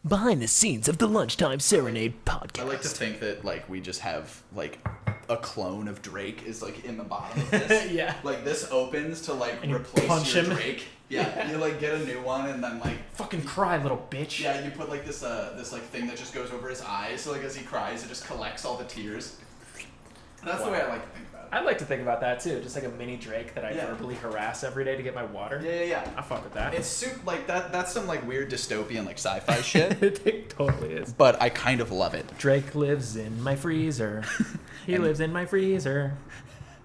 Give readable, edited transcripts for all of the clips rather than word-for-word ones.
behind the scenes of the Lunchtime Serenade podcast. I like to think that like we just have like a clone of Drake is like in the bottom of this. Yeah. Like this opens to like And you replace punch your him. Drake. Yeah. You like get a new one and then like Fucking cry, little bitch. yeah, you put like this like thing that just goes over his eyes, so like as he cries it just collects all the tears. And that's the way I like to think about it. I'd like to think about that too. Just like a mini Drake that I Yeah. verbally harass every day to get my water. Yeah. I fuck with that. It's super like that's some like weird dystopian like sci-fi shit. It totally is. But I kind of love it. Drake lives in my freezer. He lives in my freezer.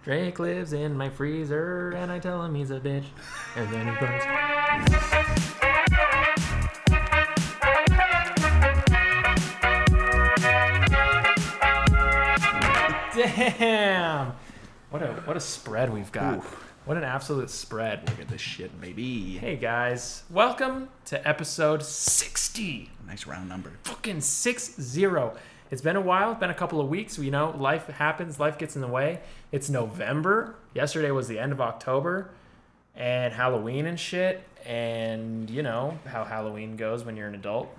Drake lives in my freezer, and I tell him he's a bitch. And then he goes. Damn! What a spread we've got. Oof. What an absolute spread. Look at this shit, baby. Hey guys, welcome to episode 60. Nice round number. Fucking 60. It's been a while. It's been a couple of weeks. You know, life happens. Life gets in the way. It's November. Yesterday was the end of October. And Halloween and shit. And you know how Halloween goes when you're an adult.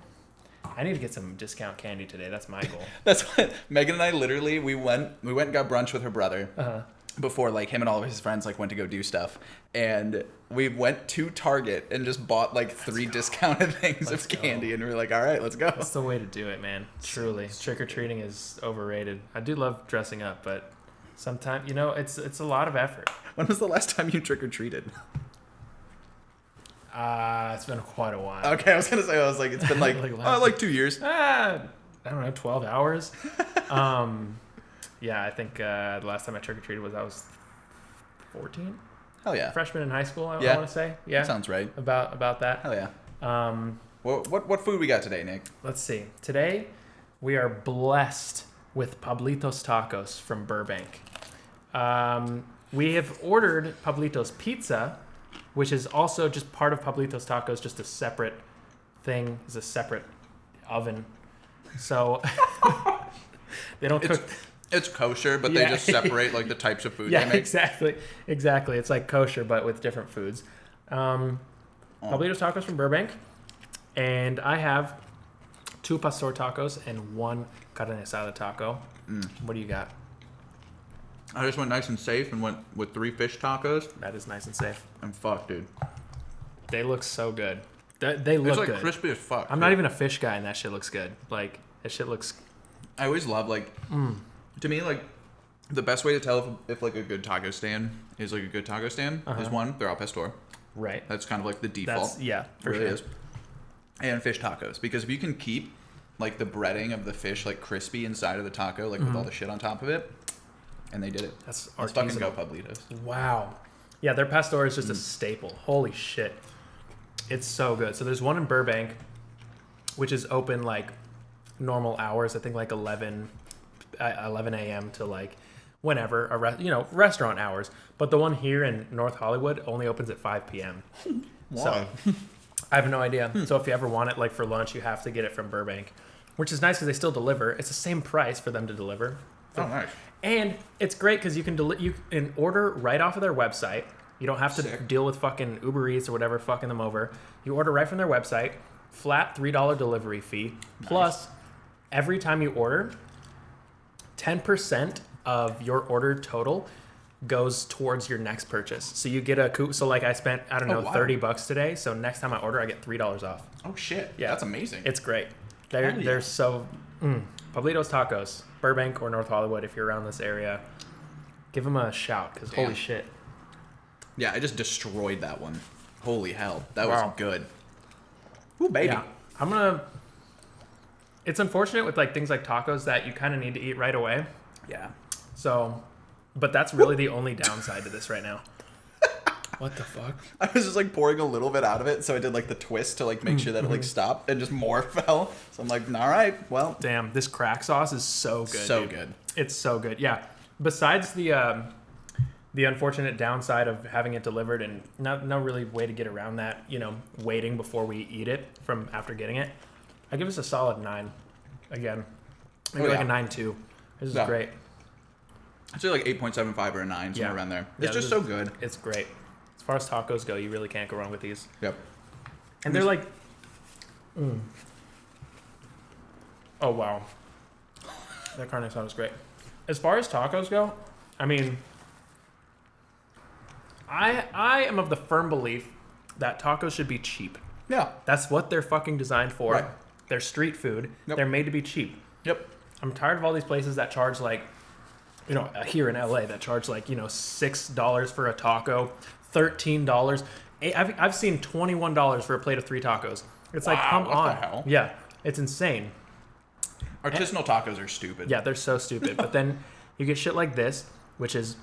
I need to get some discount candy today. That's my goal. That's what Megan and I literally we went and got brunch with her brother. Uh-huh. Before like him and all of his friends like went to go do stuff, and we went to Target and just bought like three discounted things of candy, and we were like, all right, let's go. That's the way to do it, man. Truly. Trick-or-treating is overrated. I do love dressing up, but sometimes, you know, it's a lot of effort. When was the last time you trick-or-treated? It's been quite a while. Okay, I was gonna say, it's been like like 2 years. I don't know, 12 hours. Yeah, I think the last time I trick-or-treated I was 14? Hell yeah. Freshman in high school, I Yeah. want to say. Yeah. That sounds right. About that. Hell yeah. What food we got today, Nick? Let's see. Today, we are blessed with Pablito's Tacos from Burbank. We have ordered Pablito's Pizza, which is also just part of Pablito's Tacos, just a separate thing. It's a separate oven. So they don't cook. It's kosher, but they Yeah. just separate like the types of food Yeah, they make. exactly. It's like kosher, but with different foods. Pablito's Tacos from Burbank, and I have 2 pastor tacos and 1 carne asada taco. What do you got? I just went nice and safe and went with 3 fish tacos. That is nice and safe. And fuck, dude. They look so good. They look It's like good. crispy as fuck. I'm not even a fish guy, and that shit looks good. Like, that shit looks... I always love like to me like the best way to tell if like a good taco stand is like a good taco stand is one, they're al pastor. Right. That's kind of like the default. Yeah, for really sure. is. And fish tacos, because if you can keep like the breading of the fish like crispy inside of the taco, like with all the shit on top of it, and they did it. Let's fucking go, Pablitos. Wow. Yeah, their pastor is just a staple. Holy shit. It's so good. So there's one in Burbank, which is open like normal hours. I think like 11 a.m. to like whenever, restaurant hours. But the one here in North Hollywood only opens at 5 p.m. Why? So I have no idea. So if you ever want it like for lunch, you have to get it from Burbank, which is nice because they still deliver. It's the same price for them to deliver. Oh, nice. And it's great because you can order right off of their website. You don't have to Sick. deal with fucking Uber Eats or whatever fucking them over. You order right from their website, flat $3 delivery fee. Nice. Plus, every time you order, 10% of your order total goes towards your next purchase. So you get a coup. So like I spent, I don't know, wow. $30 today. So next time I order, I get $3 off. Oh shit. Yeah. That's amazing. It's great. Hell yeah. They're so... Pablito's Tacos, Burbank or North Hollywood, if you're around this area, give them a shout, because holy shit. Yeah, I just destroyed that one. Holy hell. That Wow. was good. Ooh, baby. Yeah. It's unfortunate with like things like tacos that you kind of need to eat right away. Yeah. So, but that's really the only downside to this right now. What the fuck? I was just like pouring a little bit out of it, so I did like the twist to like make sure that it like stopped, and just more fell. So I'm like, all right, well. Damn, this crack sauce is so good. So dude. good. It's so good. Yeah. Besides the unfortunate downside of having it delivered and no really way to get around that, waiting before we eat it from after getting it, I give us a solid 9. Again, maybe like a 9.2. This is great. I'd say like 8.75 or a 9, somewhere around there. It's just so good. It's great. As far as tacos go, you really can't go wrong with these. Yep. And they're like, Oh, wow. That carne asada was great. As far as tacos go, I mean, I am of the firm belief that tacos should be cheap. Yeah. That's what they're fucking designed for. Right. They're street food. Yep. They're made to be cheap. Yep. I'm tired of all these places that charge like, here in LA that charge like, $6 for a taco, $13. I've seen $21 for a plate of 3 tacos. It's like, come what on. the hell? Yeah, it's insane. Artisanal tacos are stupid. Yeah, they're so stupid. But then you get shit like this, which is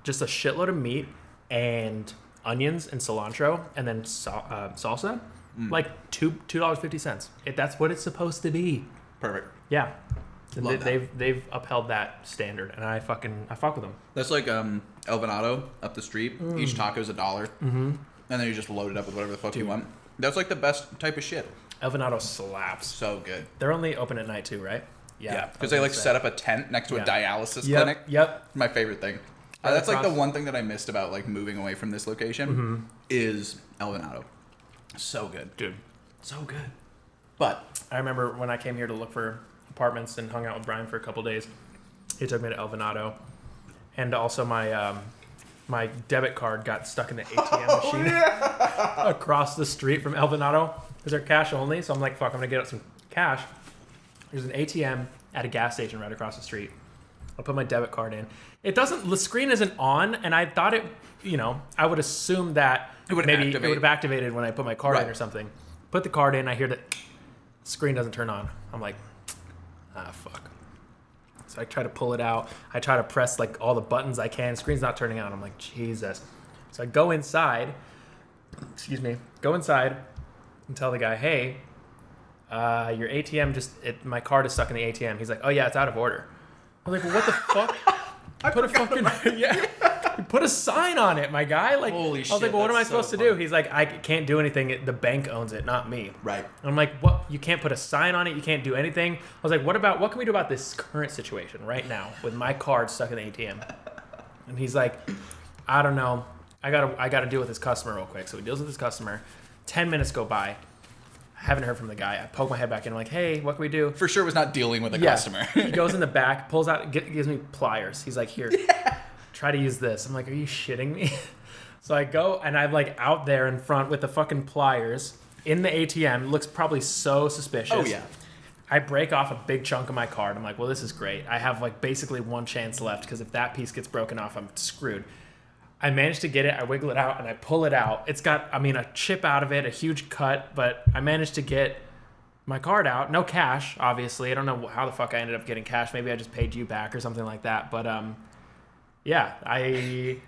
just a shitload of meat and onions and cilantro and then salsa. Like $2.50. That's what it's supposed to be. Perfect. Yeah. Love that. They've upheld that standard, and I fuck with them. That's like El Venado up the street. Each taco's $1. Mm-hmm. And then you just load it up with whatever the fuck you want. That's like the best type of shit. El Venado slaps. So good. They're only open at night too, right? Yeah. Because they like set up a tent next to a dialysis Yep, clinic. Yep. My favorite thing. That's like the one thing that I missed about like moving away from this location is El Venado. So good. Dude. So good. But I remember when I came here to look for apartments and hung out with Brian for a couple days. He took me to El Venado. And also my my debit card got stuck in the ATM machine across the street from El Venado. Because they're cash only, so I'm like, fuck, I'm gonna get out some cash. There's an ATM at a gas station right across the street. I'll put my debit card in. The screen isn't on, and I thought it, I would assume that it would have activated when I put my card in or something. Put the card in, I hear that screen doesn't turn on. I'm like, fuck. So I try to pull it out. I try to press like all the buttons I can. Screen's not turning on. I'm like, Jesus. So I go inside. Go inside and tell the guy, hey, your ATM my card is stuck in the ATM. He's like, oh yeah, it's out of order. I'm like, well, what the fuck? You put a sign on it, my guy. Like, holy shit, I was like, well, what am I that's supposed so to do? funny. He's like, I can't do anything. The bank owns it, not me. Right. And I'm like, what? You can't put a sign on it. You can't do anything. I was like, what can we do about this current situation right now with my card stuck in the ATM? And he's like, I don't know. I gotta deal with this customer real quick. So he deals with this customer. 10 minutes go by. I haven't heard from the guy. I poke my head back in. I'm like, hey, what can we do? For sure was not dealing with a customer. He goes in the back, pulls out, gives me pliers. He's like, here, try to use this. I'm like, are you shitting me? So I go, and I'm like out there in front with the fucking pliers in the ATM. Looks probably so suspicious. Oh, yeah. I break off a big chunk of my card. I'm like, well, this is great. I have like basically one chance left because if that piece gets broken off, I'm screwed. I managed to get it. I wiggle it out and I pull it out. It's got, a chip out of it, a huge cut, but I managed to get my card out. No cash, obviously. I don't know how the fuck I ended up getting cash. Maybe I just paid you back or something like that. But yeah, I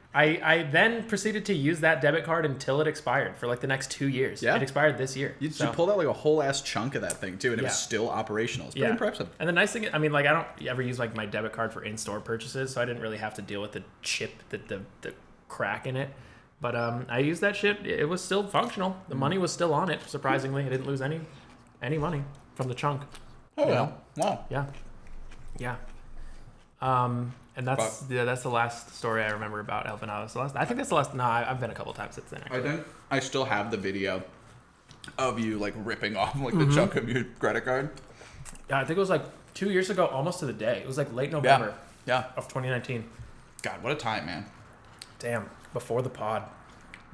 then proceeded to use that debit card until it expired for like the next 2 years. Yeah. It expired this year. You pulled out like a whole ass chunk of that thing too, and it was still operational. It's pretty impressive. And the nice thing, I don't ever use like my debit card for in-store purchases, so I didn't really have to deal with the chip, the crack in it. But I used that shit. It was still functional. The money was still on it. Surprisingly, I didn't lose any money from the chunk. Oh yeah. Wow. Yeah. And that's the last story I remember about El Venado. I think that's the last. No, I've been a couple times since then. Actually. I think I still have the video of you like ripping off like the chunk of your credit card. Yeah, I think it was like 2 years ago, almost to the day. It was like late November. Yeah. Of 2019. God, what a time, man. Damn. Before the pod.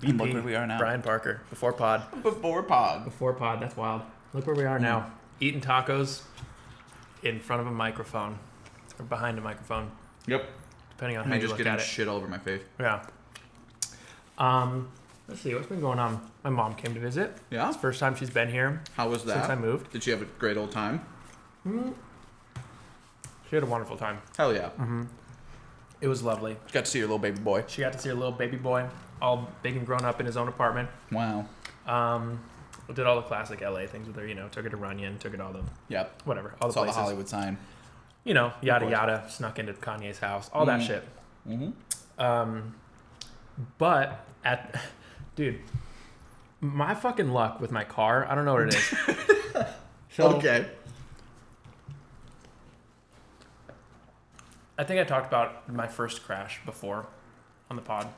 BP, look where we are now. Brian Parker. Before pod. Before pod. That's wild. Look where we are now. Eating tacos in front of a microphone. Or behind a microphone. Yep. Depending on how you just look getting at it. shit all over my face. Yeah. Let's see. What's been going on? My mom came to visit. Yeah? It's the first time she's been here. How was that? Since I moved. Did she have a great old time? She had a wonderful time. Hell yeah. It was lovely. Got to see your little baby boy. She got to see her little baby boy, all big and grown up in his own apartment. Wow. Did all the classic LA things with her, took her to Runyon, took her to all the, Yep. whatever, all the Saw places. the Hollywood sign. Yada yada, snuck into Kanye's house, all that shit. But dude, my fucking luck with my car, I don't know what it is. Okay. I think I talked about my first crash before on the pod.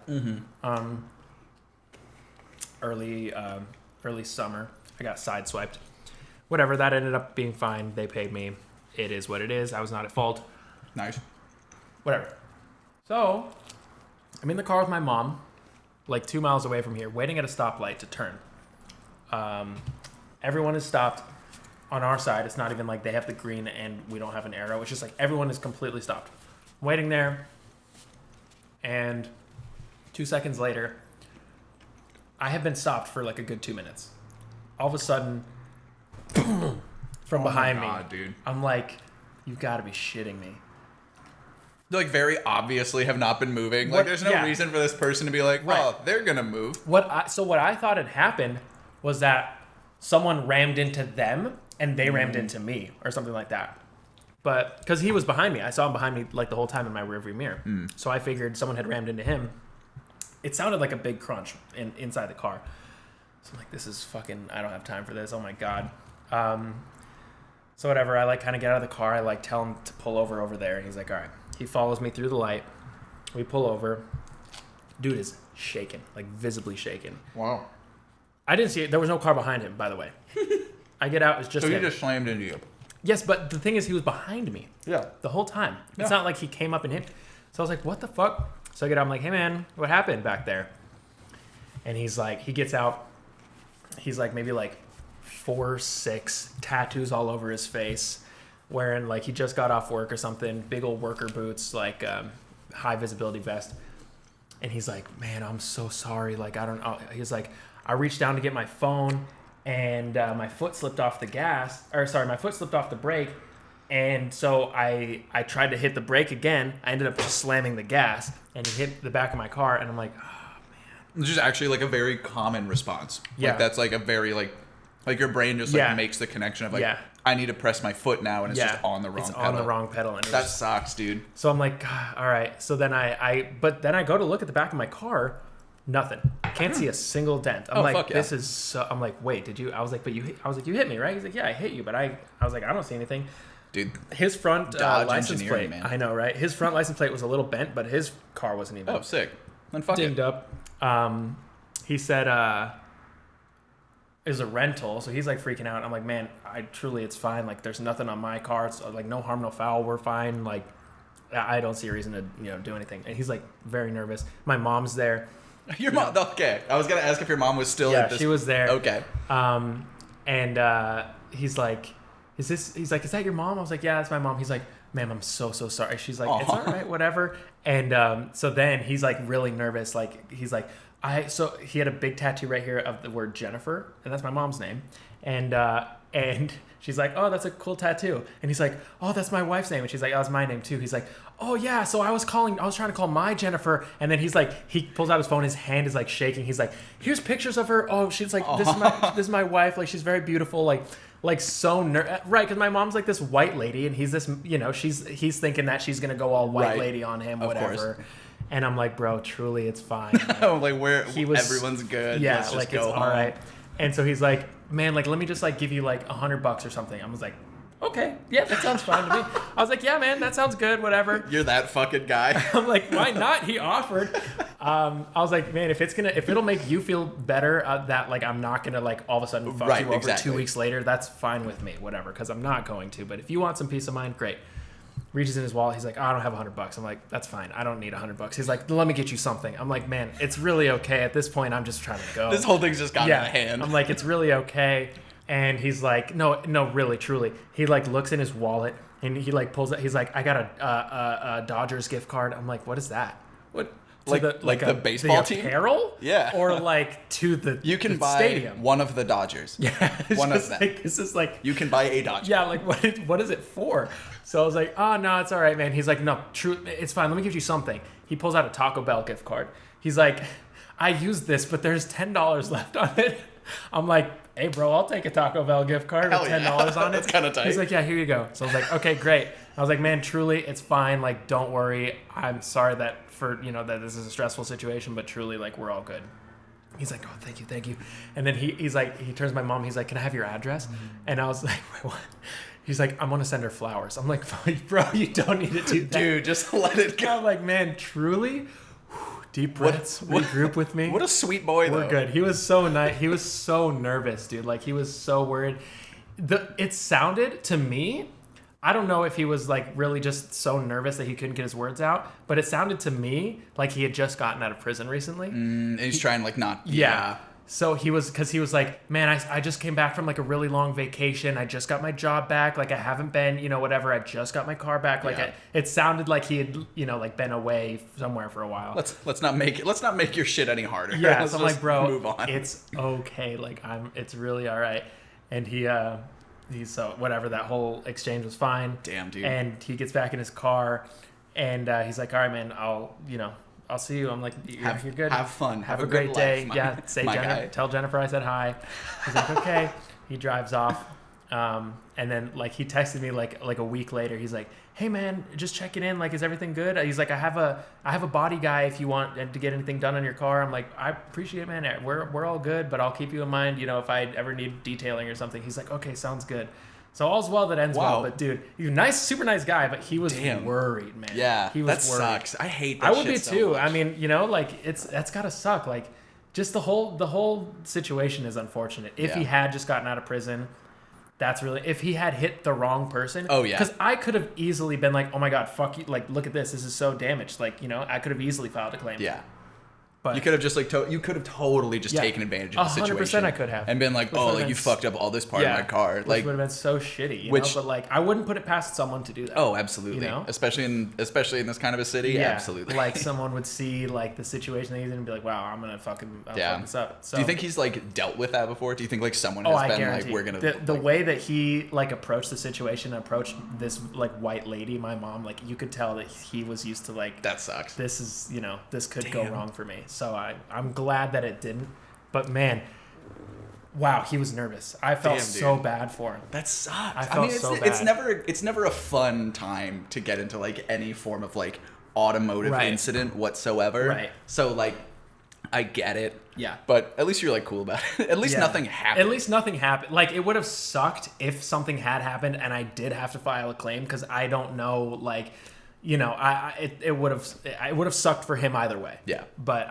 Early summer, I got sideswiped. Whatever, that ended up being fine. They paid me. it is what it is. I was not at fault. Nice. Whatever. So, I'm in the car with my mom, like 2 miles away from here, waiting at a stoplight to turn. Everyone is stopped on our side. It's not even like they have the green and we don't have an arrow. It's just like everyone is completely stopped. I'm waiting there, and 2 seconds later, I have been stopped for like a good 2 minutes. All of a sudden, from behind my God, me, dude. I'm like, you got to be shitting me. They like very obviously have not been moving. Like there's no reason for this person to be like, well, they're gonna move. What I thought had happened was that someone rammed into them and they rammed into me or something like that. But because he was behind me, I saw him behind me like the whole time in my rearview mirror. So I figured someone had rammed into him. It sounded like a big crunch inside the car. So I'm like, this is fucking, I don't have time for this. Oh my God. So whatever, I like kind of get out of the car. I like tell him to pull over there. And he's like, all right. He follows me through the light. We pull over. Dude is shaking, like visibly shaking. Wow. I didn't see it. There was no car behind him, by the way. I get out. It's just So he him. just slammed into you. Yes, but the thing is, he was behind me. Yeah. The whole time. Yeah. It's not like he came up and hit. So I was like, what the fuck? So I get out. I'm like, hey, man, what happened back there? And he's like, he gets out. He's like maybe like 4, 6 tattoos all over his face. Wearing like he just got off work or something, big old worker boots, like high visibility vest. And he's like, man, I'm so sorry. Like, I don't know. He's like, I reached down to get my phone and my foot slipped off the my foot slipped off the brake. And so I tried to hit the brake again. I ended up just slamming the gas and it hit the back of my car. And I'm like, oh, man. Which is actually like a very common response. Yeah. Like that's like a very like your brain just like makes the connection of like, I need to press my foot now, and it's just on the wrong pedal. It's on the wrong pedal. And that sucks, dude. So I'm like, all right. So then but then I go to look at the back of my car, nothing. Can't see a single dent. I'm like, this is so, I'm like, wait, did you? I was like, but you hit me, right? He's like, yeah, I hit you, but I was like, I don't see anything. Dude, his front license plate, man. I know, right? His front license plate was a little bent, but his car wasn't even. Oh, sick. Then fuck dinged up. He said, it was a rental, so he's like freaking out. I'm like, man, it's fine. Like, there's nothing on my car. It's like no harm, no foul. We're fine. Like, I don't see a reason to do anything. And he's like very nervous. My mom's there. Your mom? Okay, I was gonna ask if your mom was still. Yeah, she was there. Okay. And he's like, He's like, is that your mom? I was like, yeah, that's my mom. He's like, ma'am, I'm so sorry. She's like, it's all right, whatever. And so then he's like really nervous. Like he's like, so he had a big tattoo right here of the word Jennifer, and that's my mom's name. And she's like, oh, that's a cool tattoo. And he's like, oh, that's my wife's name. And she's like, oh, that's my name too. He's like, oh yeah, so I was trying to call my Jennifer. And then he's like, he pulls out his phone, his hand is like shaking. He's like, here's pictures of her. Oh, she's like, this is my wife. Like, she's very beautiful. Like so right, because my mom's like this white lady, and he's this, he's thinking that she's gonna go all white lady on him, whatever. And I'm like, bro, truly, it's fine. Like everyone's good. Yeah, let's like just go it's all right. And so he's like, man, like let me just like give you like $100 or something. I was like, okay, yeah, that sounds fine to me. I was like, yeah, man, that sounds good, whatever. You're that fucking guy. I'm like, why not? He offered. I was like, man, if it'll make you feel better that like I'm not gonna like all of a sudden fuck you over 2 weeks later, that's fine with me, whatever. Because I'm not going to. But if you want some peace of mind, great. Reaches in his wallet. He's like, oh, I don't have $100. I'm like, that's fine. I don't need $100. He's like, let me get you something. I'm like, man, it's really okay. At this point, I'm just trying to go. This whole thing's just got out of hand. I'm like, it's really okay. And he's like, no, really, truly. He like looks in his wallet and he like pulls it. He's like, I got a Dodgers gift card. I'm like, what is that? What? The baseball team? Apparel? Yeah. Or like to the You can the buy stadium. one of the Dodgers. Yeah. One of them. Like, this is like. You can buy a Dodger. Yeah, like what is it for? So I was like, oh no, it's all right, man. He's like, no, it's fine. Let me give you something. He pulls out a Taco Bell gift card. He's like, I used this, but there's $10 left on it. I'm like, hey bro, I'll take a Taco Bell gift card with $10 on it. That's kind of tight. He's like, yeah, here you go. So I was like, okay, great. I was like, man, truly, it's fine. Like, don't worry. I'm sorry that that this is a stressful situation, but truly, like, we're all good. He's like, oh, thank you. And then he's like, he turns to my mom. He's like, can I have your address? And I was like, wait, what? He's like, I'm going to send her flowers. I'm like, bro, you don't need to do that. Dude, just let it go. I'm like, man, truly? Deep breaths, regroup with me. What a sweet boy, though. We're good. He was so nice. He was so nervous, dude. Like, he was so worried. It sounded to me I don't know if he was like really just so nervous that he couldn't get his words out, but it sounded to me like he had just gotten out of prison recently. And he's trying like not. Yeah. So he was like, man, I just came back from like a really long vacation. I just got my job back. Like I haven't been, whatever. I just got my car back. Like it sounded like he had, like been away somewhere for a while. Let's not make your shit any harder. Yeah. Let's So I'm like, bro, move on. it's okay. Like it's really all right. And he's so whatever. That whole exchange was fine. Damn, dude. And he gets back in his car, and he's like, all right, man, I'll see you. I'm like, you're good. Have fun. Have a great good day. life, Tell Jennifer I said hi. He's like, okay. He drives off. And then like he texted me like a week later. He's like, hey man, just checking in. Like, is everything good? He's like, I have a body guy if you want to get anything done on your car. I'm like, I appreciate it, man. We're all good, but I'll keep you in mind. If I ever need detailing or something. He's like, okay, sounds good. So all's well that ends well. But dude, he's a nice, super nice guy, but he was worried, man. Yeah, he was that worried. sucks. I hate that. I would shit be so too. much. I mean, like that's gotta suck. Like, just the whole situation is unfortunate. If he had just gotten out of prison, that's really. If he had hit the wrong person. Oh yeah. Because I could have easily been like, oh my god, fuck you. Like, look at this. This is so damaged. Like, I could have easily filed a claim. Yeah. But you could have just like you could have totally just taken advantage of the situation. 100% I could have. And been like, you fucked up all this part of my car. Which Like, would have been so shitty, which- But like, I wouldn't put it past someone to do that. oh, absolutely. You know? Especially in this kind of a city. Yeah, Absolutely. Like someone would see like the situation that he's in and be like, wow, I'm gonna fuck this up. So, do you think he's like dealt with that before? Do you think like someone Oh, has I been guarantee. like, we're gonna The way that he like approached the situation, approached this like white lady, my mom, like you could tell that he was used to like that sucks. this is this could go wrong for me. So I'm glad that it didn't. But man, wow, he was nervous. I felt so bad for him. That sucks. I felt so bad. It's never a fun time to get into like any form of like automotive incident whatsoever. Right. So like, I get it. Yeah. But at least you're like cool about it. At least nothing happened. At least nothing happened. Like it would have sucked if something had happened and I did have to file a claim because I don't know like. It would have sucked for him either way. Yeah. But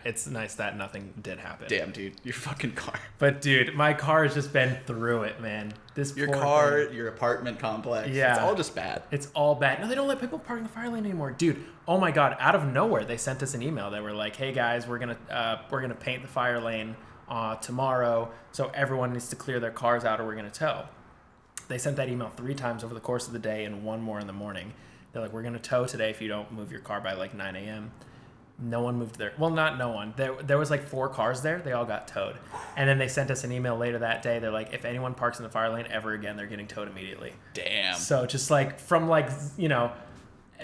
it's nice that nothing did happen. Damn, dude, your fucking car. But dude, my car has just been through it, man. Your car, your apartment complex. Yeah. It's all just bad. It's all bad. No, they don't let people park in the fire lane anymore, dude. Oh my god! Out of nowhere, they sent us an email. They were like, "Hey guys, we're gonna paint the fire lane tomorrow, so everyone needs to clear their cars out, or we're gonna tow." They sent that email 3 times over the course of the day and one more in the morning. They're like, we're going to tow today if you don't move your car by like 9 a.m. No one moved there. Well, not no one. There was like 4 cars there. They all got towed. And then they sent us an email later that day. They're like, if anyone parks in the fire lane ever again, they're getting towed immediately. Damn. So just like from like,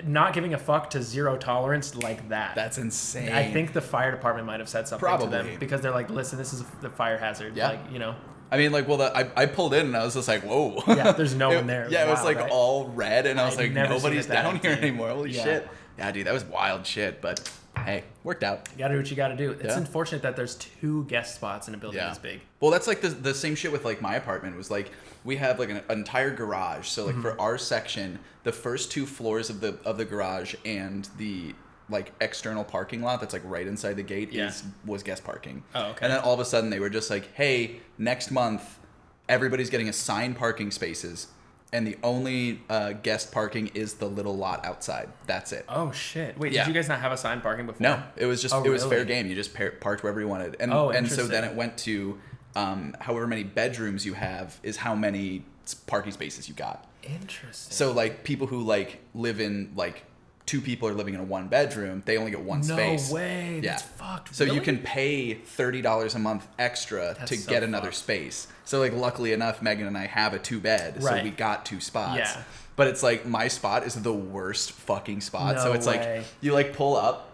not giving a fuck to zero tolerance like that. That's insane. I think the fire department might have said something to them because they're like, listen, this is the fire hazard. Yeah. Like, I mean, like, I pulled in and I was just like, whoa. Yeah, there's no one there. It was like right? all red, and I was like, nobody's down here empty. anymore. Holy shit. Yeah, dude, that was wild shit, but hey, worked out. You gotta do what you gotta do. It's unfortunate that there's 2 guest spots in a building this big. Well, that's like the same shit with like my apartment. Was like we have like an entire garage. So like for our section, the first 2 floors of the garage and the like external parking lot that's like right inside the gate was guest parking. Oh, okay. And then all of a sudden they were just like, hey, next month everybody's getting assigned parking spaces, and the only guest parking is the little lot outside. That's it. Oh shit! Wait, did you guys not have assigned parking before? No, it was just it was fair game. You just parked wherever you wanted, and so then it went to however many bedrooms you have is how many parking spaces you got. Interesting. So like people who like live in like 2 people are living in a 1 bedroom, they only get 1 space. No way. That's fucked. So you can pay $30 a month extra to get another space. So like luckily enough, Megan and I have a 2-bed, so we got 2 spots. Yeah. But it's like my spot is the worst fucking spot. So it's like you like pull up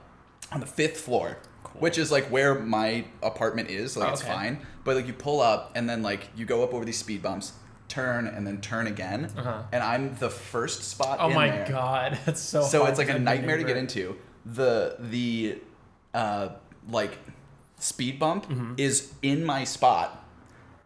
on the 5th floor, which is like where my apartment is. Like it's fine. But like you pull up and then like you go up over these speed bumps, turn and then turn again, and I'm the first spot in there. Oh my god, that's so hard it's like a nightmare to get into. The like speed bump is in my spot,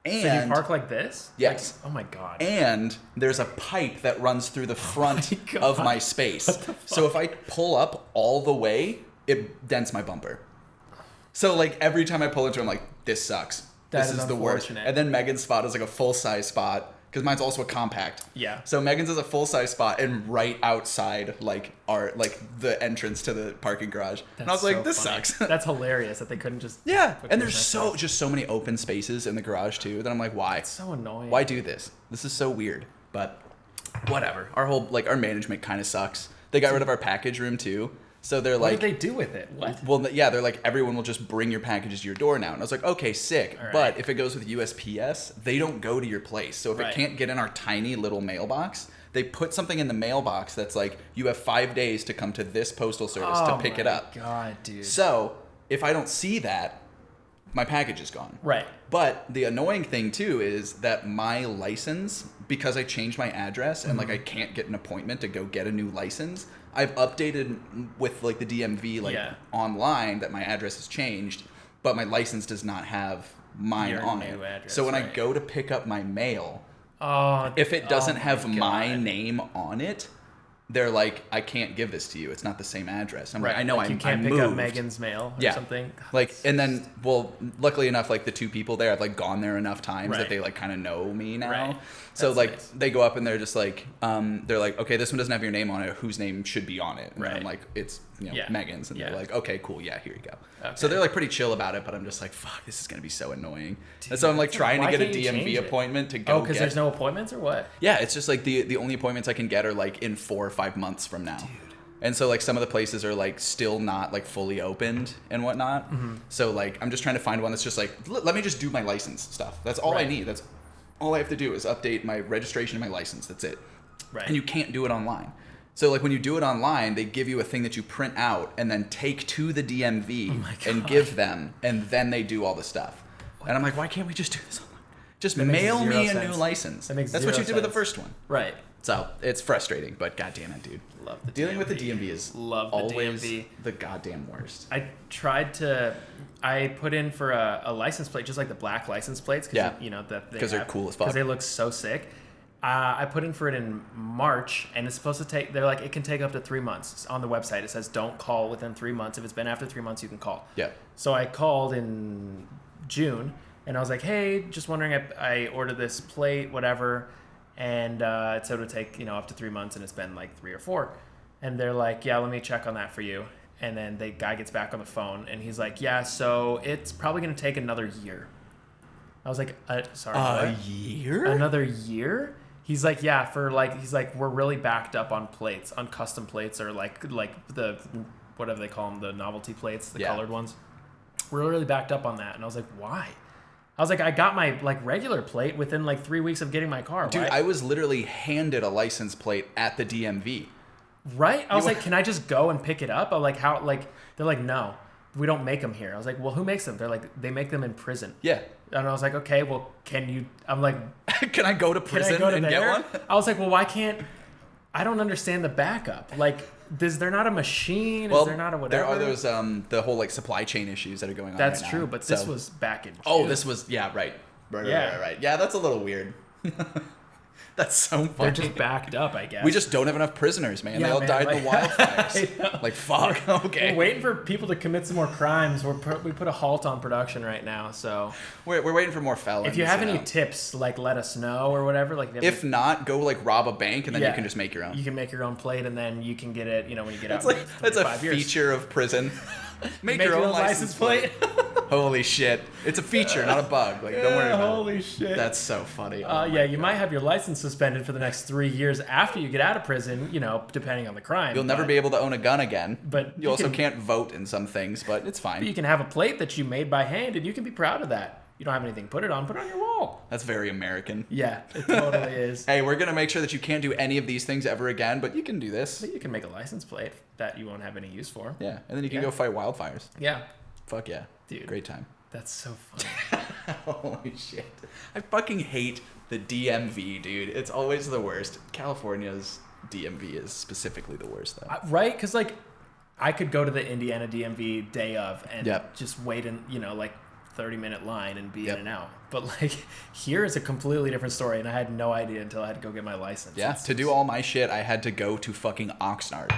and so you park like this? Yes. Like, oh my god. And there's a pipe that runs through the front of my space. So if I pull up all the way, it dents my bumper. So like every time I pull into it, I'm like, this sucks. This is the worst. And then Megan's spot is like a full-size spot, because mine's also a compact. Yeah. So Megan's is a full-size spot and right outside the entrance to the parking garage. And I was like, this funny. sucks. That's hilarious that they couldn't just And there's so many open spaces in the garage too that I'm like, why? It's so annoying. Why do this? This is so weird. But whatever. Our management kind of sucks. They got rid of our package room too. So they're what like, did they do with it? What? Well, yeah, they're like, everyone will just bring your packages to your door now. And I was like, okay, sick. Right. But if it goes with USPS, they don't go to your place. So if it can't get in our tiny little mailbox, they put something in the mailbox that's like, you have 5 days to come to this postal service to pick it up. Oh my God, dude. So if I don't see that, my package is gone. Right. But the annoying thing too is that my license, because I changed my address and like I can't get an appointment to go get a new license, I've updated with like the DMV online that my address has changed, but my license does not have mine Your on new it. address, so when I right. go to pick up my mail, Oh, if it doesn't have God. my name on it, they're like, I can't give this to you. It's not the same address. I'm like, I know, like you can't I pick up moved. Megan's mail or Yeah. something. Like, and then, well, luckily enough, like the two people there, I've like gone there enough times Right. that they like kind of know me now. Right. So That's like nice. they go up and they're just like, they're like, okay, this one doesn't have your name on it. Whose name should be on it? And Right. I'm like, it's Yeah. Megan's, and Yeah. they're like, okay, cool, yeah, here you go. Okay. So they're like pretty chill about it, but I'm just like, fuck, this is gonna be so annoying. And so I'm like trying to why get a can't you change DMV it? appointment to go. because get... there's no appointments or what? Yeah, it's just like the only appointments I can get are like in 4 or 5 months from now. Dude. And so like some of the places are like still not like fully opened and whatnot. Mm-hmm. So like I'm just trying to find one that's just like, let me just do my license stuff. That's all I Right. need. That's all I have to do is update my registration and my license. That's it. Right. And you can't do it online. So like when you do it online, they give you a thing that you print out and then take to the DMV and give them, and then they do all the stuff. And I'm like, why can't we just do this online? Just That makes mail zero me a sense. new license. That makes That's what you zero did with the sense. first one. Right. So it's frustrating, but goddamn it, dude. Love the Dealing with the DMV. DMV is Love the always DMV. the goddamn worst. I put in for a license plate, just like the black license plates, Yeah. you know that Because they're cool as fuck. Because they look so sick. I put in for it in March, and it's supposed to take. They're like, it can take up to 3 months. On the website, it says don't call within 3 months. If it's been after 3 months, you can call. Yeah. So I called in June, and I was like, hey, just wondering, I ordered this plate, whatever, and it said it would take up to 3 months, and it's been like 3 or 4. And they're like, yeah, let me check on that for you. And then the guy gets back on the phone, and he's like, yeah, so it's probably going to take another year. I was like, sorry, A what? year? Another year? He's like, yeah, he's like, we're really backed up on plates, on custom plates, or like the, whatever they call them, the novelty plates, the colored ones. We're really backed up on that. And I was like, why? I was like, I got my like regular plate within like 3 weeks of getting my car. Dude, Why? I was literally handed a license plate at the DMV. Right? I was like, can I just go and pick it up? I'm like, how? Like, they're like, no, we don't make them here. I was like, well, who makes them? They're like, they make them in prison. Yeah. And I was like, okay, well, can you? I'm like, Can I go to can I prison go to and there? get one? I was like, well, why can't? I don't understand the backup. Like, is there not a machine? Well, Is there not a whatever? there are those the whole like supply chain issues that are going on. That's right true, now. but this So- was back in June. Oh, this was right. Yeah. Right. Yeah, that's a little weird. That's so funny. They're just backed up, I guess. We just don't have enough prisoners, man. Yeah, they all man, died in the like- wildfires. Like, fuck. Okay. We're waiting for people to commit some more crimes. We put a halt on production right now, so We're waiting for more felons. if you have any tips, like let us know or whatever. Like if not, go like rob a bank and then you can just make your own. You can make your own plate, and then you can get it. When you get out. That's a 5 years. feature of prison. Make Make your own license plate. Holy shit. It's a feature, not a bug. Like, don't worry about it. Holy shit. That's so funny. Yeah, you might have your license suspended for the next 3 years after you get out of prison, depending on the crime. You'll never be able to own a gun again. But you you also can- can't vote in some things, but it's fine. You can have a plate that you made by hand, and you can be proud of that. You don't have anything, put it on your wall. That's very American. Yeah, it totally is. Hey, we're going to make sure that you can't do any of these things ever again, but you can do this. But you can make a license plate that you won't have any use for. Yeah, and then you can Yeah. go fight wildfires. Yeah. Fuck yeah. Dude. Great time. That's so funny. Holy shit. I fucking hate the DMV, dude. It's always the worst. California's DMV is specifically the worst, though. Right? Because, I could go to the Indiana DMV day of and Yep. just wait in, 30-minute line and be Yep. in and out. But, here is a completely different story, and I had no idea until I had to go get my license. Yeah, to do all my shit, I had to go to fucking Oxnard.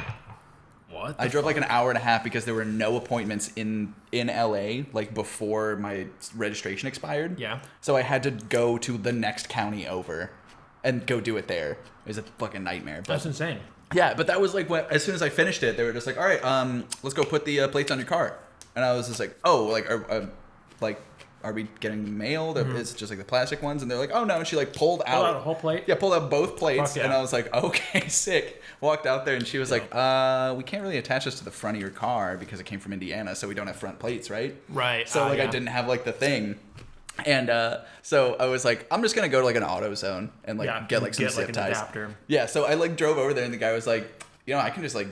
What? I drove like an hour and a half because there were no appointments in LA before my registration expired. Yeah. So I had to go to the next county over and go do it there. It was a fucking nightmare. But, That's insane. Yeah, but that was like as soon as I finished it, they were just like, all right, let's go put the plates on your car. And I was just like, oh, like, are we getting mail? It's just like the plastic ones. And they're like, oh no. And she like pulled out a whole plate? Yeah, pulled out both plates. Yeah. And I was like, okay, sick. Walked out there and she was like, we can't really attach this to the front of your car because it came from Indiana, so we don't have front plates, right? Right. So I didn't have like the thing. And so I was like, I'm just gonna go to like an AutoZone and like get like some zip ties. Adapter. Yeah, so I like drove over there and the guy was like, you know, I can just like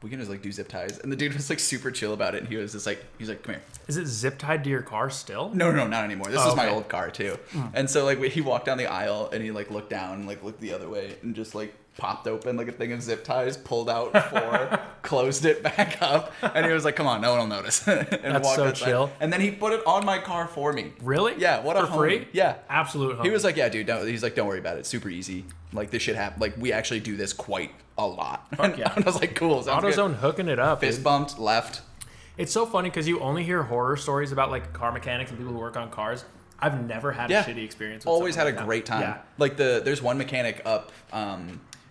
we can just like do zip ties. And the dude was like super chill about it. And he was just like, he's like, come here. Is it zip tied to your car still? No, not anymore. This is my okay. old car too. And so like he walked down the aisle and he like looked down and like looked the other way and just like popped open like a thing of zip ties, pulled out 4, closed it back up, and he was like, come on, no one will notice. And That's walked so outside. chill. And then he put it on my car for me. Really? Yeah, what a For free? homie. Yeah. Absolute homie. He was like, yeah, dude, he's like, don't worry about it. It's super easy. Like this shit happen. Like we actually do this quite a lot. Fuck yeah. And I was like, cool. AutoZone hooking it up. Fist dude. bumped, left. It's so funny because you only hear horror stories about like car mechanics and people who work on cars. I've never had a shitty experience with Always had a like that. great time. Yeah. Like there's one mechanic up,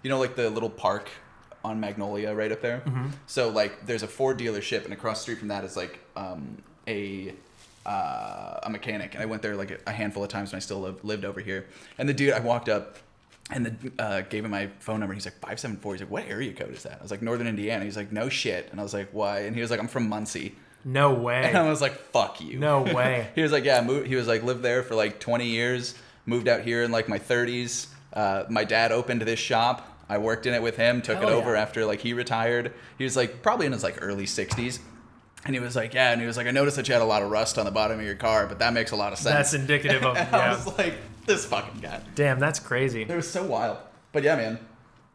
you know, like the little park on Magnolia right up there. Mm-hmm. So like there's a Ford dealership and across the street from that is like a mechanic. And I went there like a handful of times when I still lived over here. And the dude, I walked up and gave him my phone number. He's like, 574. He's like, what area code is that? I was like, Northern Indiana. He's like, no shit. And I was like, why? And he was like, I'm from Muncie. No way. And I was like, fuck you. No way. He was like, yeah, he was like, lived there for like 20 years, moved out here in like my 30s. My dad opened this shop. I worked in it with him, took it over after like he retired. He was like probably in his like early 60s. And he was like, yeah, and he was like, I noticed that you had a lot of rust on the bottom of your car, but that makes a lot of sense. That's indicative of, I was like, this fucking guy. Damn, that's crazy. It was so wild. But yeah, man.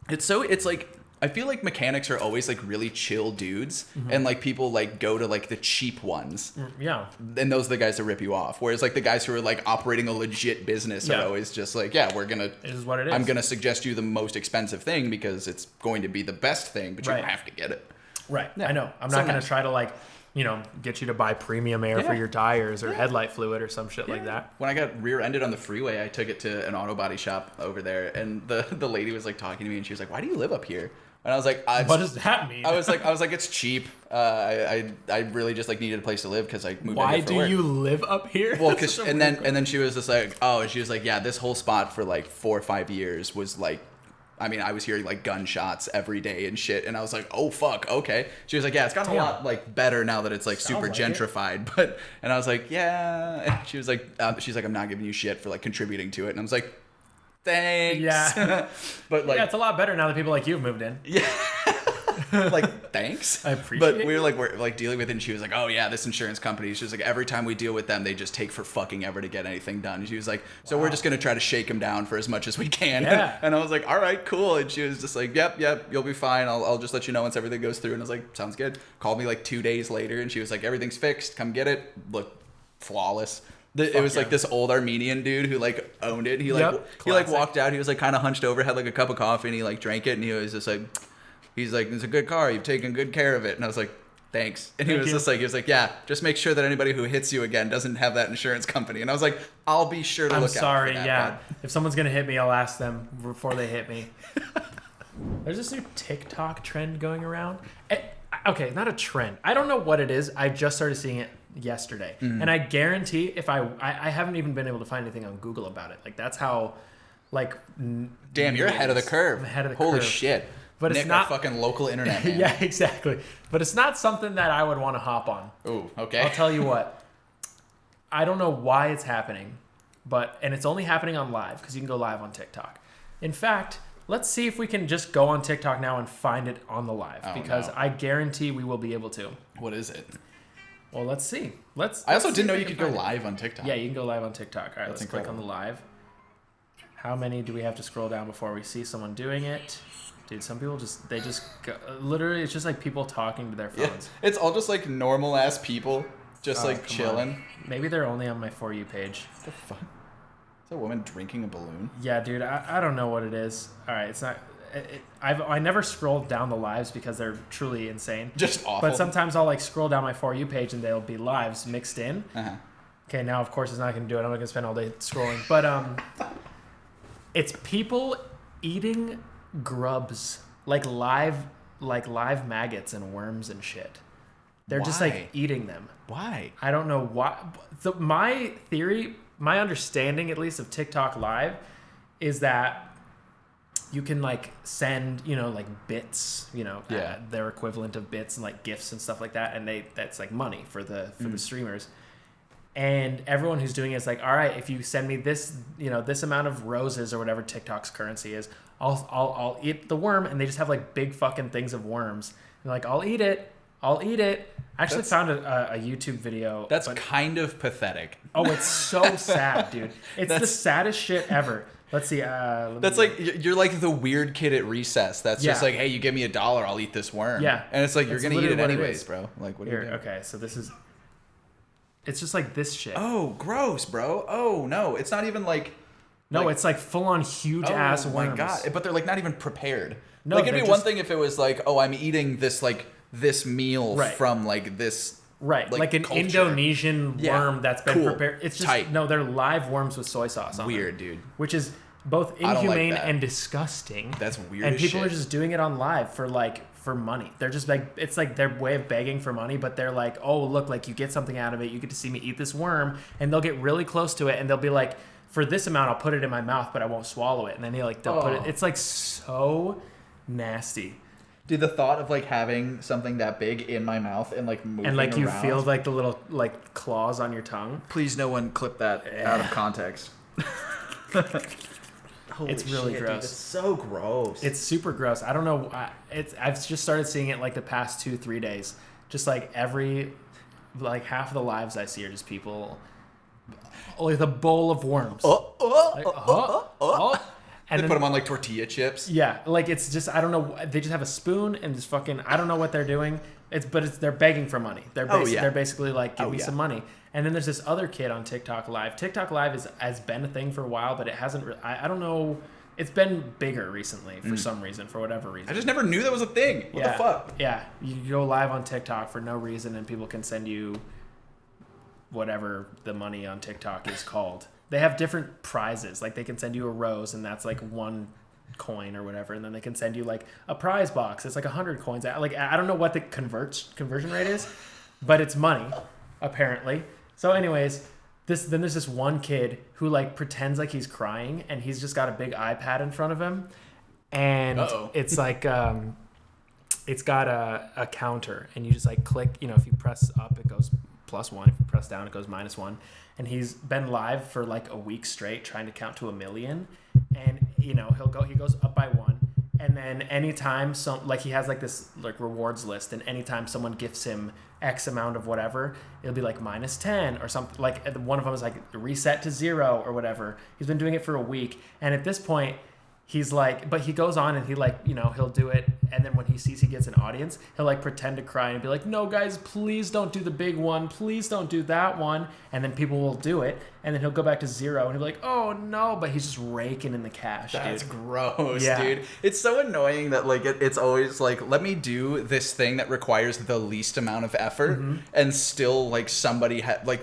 It's like, I feel like mechanics are always like really chill dudes, and like people like go to like the cheap ones. Yeah. And those are the guys that rip you off. Whereas like the guys who are like operating a legit business are always just like, yeah, it is what it is. I'm gonna suggest you the most expensive thing because it's going to be the best thing, but you don't have to get it. Right. Yeah. I know. I'm not gonna try to like, you know, get you to buy premium air for your tires or headlight fluid or some shit like that. When I got rear-ended on the freeway, I took it to an auto body shop over there, and the lady was like talking to me, and she was like, "Why do you live up here?" And I was like, "What does that mean?" I was like, "It's cheap. I really just like needed a place to live because I moved." Why do you live up here? Well, and then she was just like, "Oh," and she was like, "Yeah, this whole spot for like 4 or 5 years was like." I mean, I was hearing like gunshots every day and shit, and I was like, "Oh fuck, okay." She was like, "Yeah, it's gotten a lot like better now that it's like super gentrified." But and I was like, "Yeah." And she was like, "I'm not giving you shit for like contributing to it." And I was like, "Thanks." Yeah. But like, yeah, it's a lot better now that people like you have moved in. Yeah. Like, thanks. I appreciate it. But we're like dealing with it, and she was like, "Oh yeah, this insurance company." She was like, "Every time we deal with them, they just take for fucking ever to get anything done." And she was like, "So we're just gonna try to shake them down for as much as we can." Yeah. And I was like, "All right, cool." And she was just like, "Yep, you'll be fine. I'll just let you know once everything goes through." And I was like, "Sounds good." Called me like 2 days later, and she was like, "Everything's fixed. Come get it. Look, flawless." It was like this old Armenian dude who like owned it. He like walked out. He was like kind of hunched over, had like a cup of coffee, and he like drank it, and he was just like. He's like, "It's a good car. You've taken good care of it." And I was like, "Thanks." And he was like, "Yeah, just make sure that anybody who hits you again doesn't have that insurance company." And I was like, "I'll be sure to look out for that." Yeah. If someone's going to hit me, I'll ask them before they hit me. There's this new TikTok trend going around. Okay, not a trend. I don't know what it is. I just started seeing it yesterday. Mm-hmm. And I guarantee if I haven't even been able to find anything on Google about it. Like that's how like damn, you're ahead of the curve. I'm ahead of the curve. Holy curve. Shit. But Nick, it's not our fucking local internet man. Yeah, exactly. But it's not something that I would want to hop on. Ooh, okay. I'll tell you what. I don't know why it's happening, and it's only happening on live because you can go live on TikTok. In fact, let's see if we can just go on TikTok now and find it on the live because I guarantee we will be able to. What is it? Well, let's see. I also didn't know you could go live on TikTok. Yeah, you can go live on TikTok. All right, let's click on the live. How many do we have to scroll down before we see someone doing it? Dude, some people they just go, literally, it's just like people talking to their phones. Yeah, it's all just like normal ass people, just like chilling. On. Maybe they're only on my For You page. What the fuck? Is that a woman drinking a balloon? Yeah, dude, I don't know what it is. All right, it's not. I never scrolled down the lives because they're truly insane. Just awful. But sometimes I'll like scroll down my For You page and they'll be lives mixed in. Okay, now of course it's not going to do it. I'm not going to spend all day scrolling. But It's people eating grubs, like live maggots and worms and shit. They're just like eating them. Why? I don't know why. So my theory, my understanding at least of TikTok Live is that you can like send, like bits, their equivalent of bits and like gifts and stuff like that. And that's like money for the streamers. And everyone who's doing it is like, all right, if you send me this, this amount of roses or whatever TikTok's currency is, I'll eat the worm. And they just have like big fucking things of worms. And like, I'll eat it. I actually found a YouTube video. That's kind of pathetic. Oh, it's so sad, dude. It's the saddest shit ever. Let's see. You're like the weird kid at recess. That's just like, hey, you give me $1, I'll eat this worm. Yeah. And it's like, you're going to eat it anyways, bro. Like, what are you doing? Okay, so it's just like this shit. Oh, gross, bro. Oh, no. It's not even like... No, it's like full-on huge-ass worms. Oh, my God. But they're like not even prepared. No, like, it'd be one thing if it was like, oh, I'm eating this, like... this meal from like this like an culture. Indonesian worm that's been prepared. It's just tight. No, they're live worms with soy sauce on weird, them, dude. Which is both inhumane and disgusting. That's weird. And people are just doing it on live for money. They're just like, it's like their way of begging for money, but they're like, oh look, like you get something out of it. You get to see me eat this worm, and they'll get really close to it, and they'll be like, for this amount, I'll put it in my mouth, but I won't swallow it. And then they'll put it. It's like so nasty. Dude, the thought of like having something that big in my mouth and like moving and like you around. Feel like the little like claws on your tongue. Please, no one clip that out of context. It's really gross. Dude, it's so gross. It's super gross. I don't know. I've just started seeing it like the past 2-3 days. Just like half of the lives I see are just people with a bowl of worms. And they put them on like tortilla chips. Yeah, like it's just, I don't know. They just have a spoon and just fucking, I don't know what they're doing. They're begging for money. They're basically like, give me some money. And then there's this other kid on TikTok Live. TikTok Live has been a thing for a while, but it hasn't. I don't know. It's been bigger recently for some reason, for whatever reason. I just never knew that was a thing. What the fuck? Yeah, you go live on TikTok for no reason, and people can send you whatever the money on TikTok is called. They have different prizes. Like they can send you a rose, and that's like 1 coin or whatever, and then they can send you like a prize box. It's like 100 coins. Like I don't know what the conversion rate is, but it's money apparently. So, anyways, then there's this one kid who like pretends like he's crying, and he's just got a big iPad in front of him, and it's like it's got a counter, and you just like click. If you press up, it goes +1. If you press down, it goes -1. And he's been live for like a week straight trying to count to 1 million. And he goes up by 1. And then anytime he has like this like rewards list, and anytime someone gifts him X amount of whatever, it'll be like -10 or something. Like one of them is like reset to 0 or whatever. He's been doing it for a week. And at this point, he's like, but he goes on and he like, he'll do it. And then when he sees he gets an audience, he'll like pretend to cry and be like, no guys, please don't do the big one. Please don't do that one. And then people will do it. And then he'll go back to 0 and he'll be like, oh no, but he's just raking in the cash. That's dude. Gross, dude. It's so annoying that like it's always like, let me do this thing that requires the least amount of effort, and still like somebody like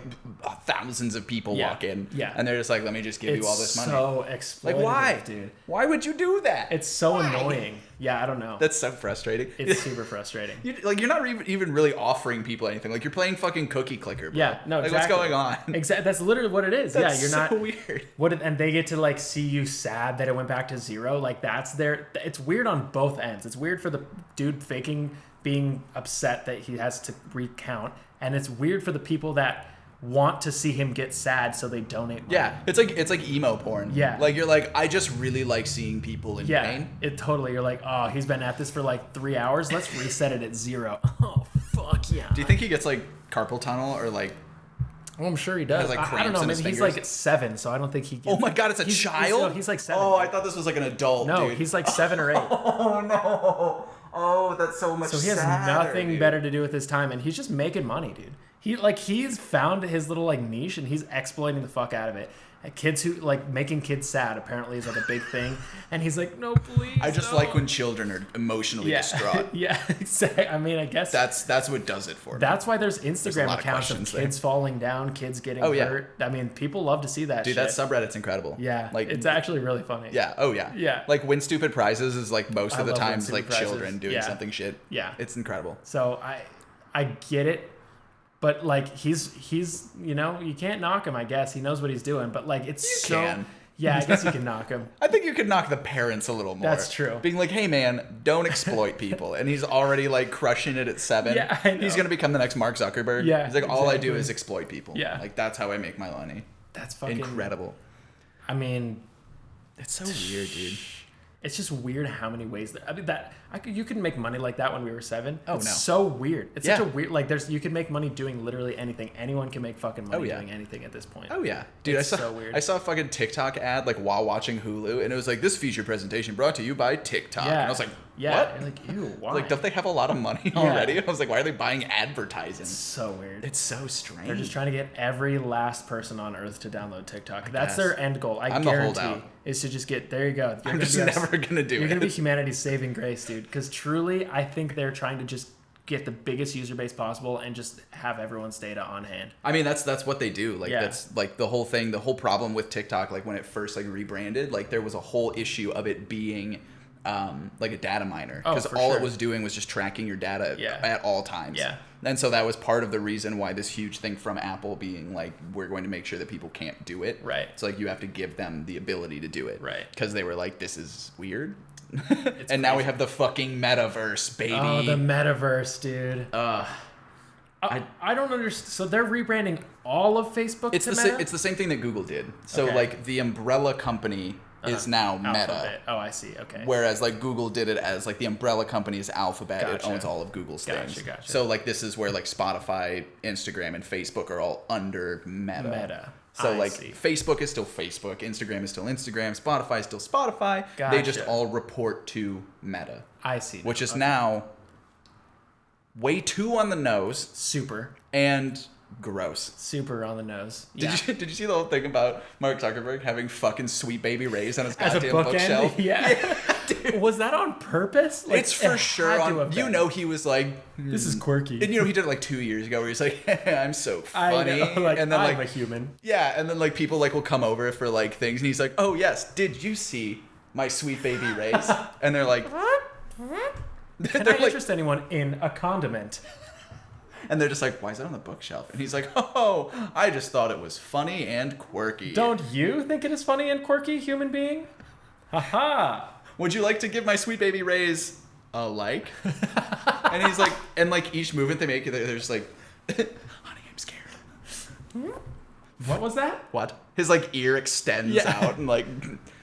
thousands of people walk in, and they're just like, let me just give you all this money. So exploitative, like why, dude? Why would you do that? It's so annoying. Yeah, I don't know. That's so frustrating. It's super frustrating. You're not even really offering people anything. Like you're playing fucking cookie clicker, bro. Yeah, no, like exactly. What's going on? Exactly. That's literally what it is. That's you're not so weird. And they get to like see you sad that it went back to 0. Like it's weird on both ends. It's weird for the dude faking being upset that he has to recount, and it's weird for the people that want to see him get sad, so they donate money. Yeah, it's like emo porn. Yeah, like you're like, I just really like seeing people in pain. It totally. You're like, oh, he's been at this for like 3 hours. Let's reset it at 0. Oh fuck yeah. Do you think he gets like carpal tunnel or like? Well, I'm sure he does. Like I don't know. Maybe he's like 7, so I don't think he gets... Oh my god, it's a child? He's like 7. Oh, I thought this was like an adult, No, dude. he's like 7 or 8. Oh no. Oh, that's so much. So he has nothing better to do with his time, and he's just making money, dude. He's found his little like niche, and he's exploiting the fuck out of it. Kids who like making kids sad apparently is like a big thing, and he's like, no, please. I just like when children are emotionally distraught. Yeah, exactly. I mean, I guess that's what does it for me. That's why there's Instagram accounts of kids falling down, kids getting hurt. I mean, people love to see that. Dude, that subreddit's incredible. Yeah, like it's actually really funny. Yeah. Oh yeah. Yeah. Like Win Stupid Prizes is like most of the times like prizes. children doing something shit. Yeah. It's incredible. So I get it. But like he's you know, you can't knock him, I guess. He knows what he's doing, but like it's you can. Yeah, I guess you can knock him. I think you could knock the parents a little more. That's true. Being like, hey man, don't exploit people. And he's already like crushing it at 7. Yeah, I know. He's gonna become the next Mark Zuckerberg. Yeah. He's like, all I do is exploit people. Yeah. Like that's how I make my money. That's fucking incredible. I mean, it's so weird, dude. It's just weird how many ways you could make money like that when we were 7. Oh, it's no. so weird. It's such a weird, like you could make money doing literally anything. Anyone can make fucking money doing anything at this point. Oh yeah, dude. It's so weird. I saw a fucking TikTok ad like while watching Hulu, and it was like, this feature presentation brought to you by TikTok. And I was like, what? You're like, ew, why? Like, don't they have a lot of money already? I was like, why are they buying advertising? It's so weird. It's so strange. They're just trying to get every last person on earth to download TikTok. That's their end goal. I guarantee the holdout. Is to just get, there you go. I'm just never going to do it. You're going to be humanity's saving grace, dude. Because truly, I think they're trying to just get the biggest user base possible and just have everyone's data on hand. I mean, that's what they do. Like, that's like the whole thing, the whole problem with TikTok, like when it first like rebranded, like there was a whole issue of it being like a data miner, because all it was doing was just tracking your data at all times. Yeah. And so that was part of the reason why this huge thing from Apple being like, we're going to make sure that people can't do it. Right. So like you have to give them the ability to do it. Right. Because they were like, this is weird. And now we have the fucking metaverse, baby. Oh, the metaverse, dude. I don't understand. So they're rebranding all of Facebook to Meta? It's the same thing that Google did. So like the umbrella company is now Meta. Alphabet. Oh, I see. Okay. Whereas like Google did it as like the umbrella company is Alphabet. Gotcha. It owns all of Google's things. Gotcha. So like this is where like Spotify, Instagram, and Facebook are all under Meta. So like Facebook is still Facebook, Instagram is still Instagram, Spotify is still Spotify. Gotcha. They just all report to Meta. I see. Which is now way too on the nose. Super. And gross. Super on the nose. Did you see the whole thing about Mark Zuckerberg having fucking Sweet Baby Ray's on his goddamn bookshelf? Yeah. Was that on purpose? Like, it's for sure on. You know, he was like, this is quirky. And you know, he did it like 2 years ago where he's like, I'm so funny. I know, like, and then I'm like a human. Yeah, and then like people like will come over for like things, and he's like, oh yes, did you see my Sweet Baby Ray's? And they're like, Can I interest anyone in a condiment? And they're just like, why is that on the bookshelf? And he's like, oh, I just thought it was funny and quirky. Don't you think it is funny and quirky, human being? Haha. Would you like to give my Sweet Baby Ray's a like? And he's like, and like each movement they make, they're just like, honey, I'm scared. What was that? What? His like ear extends out and like...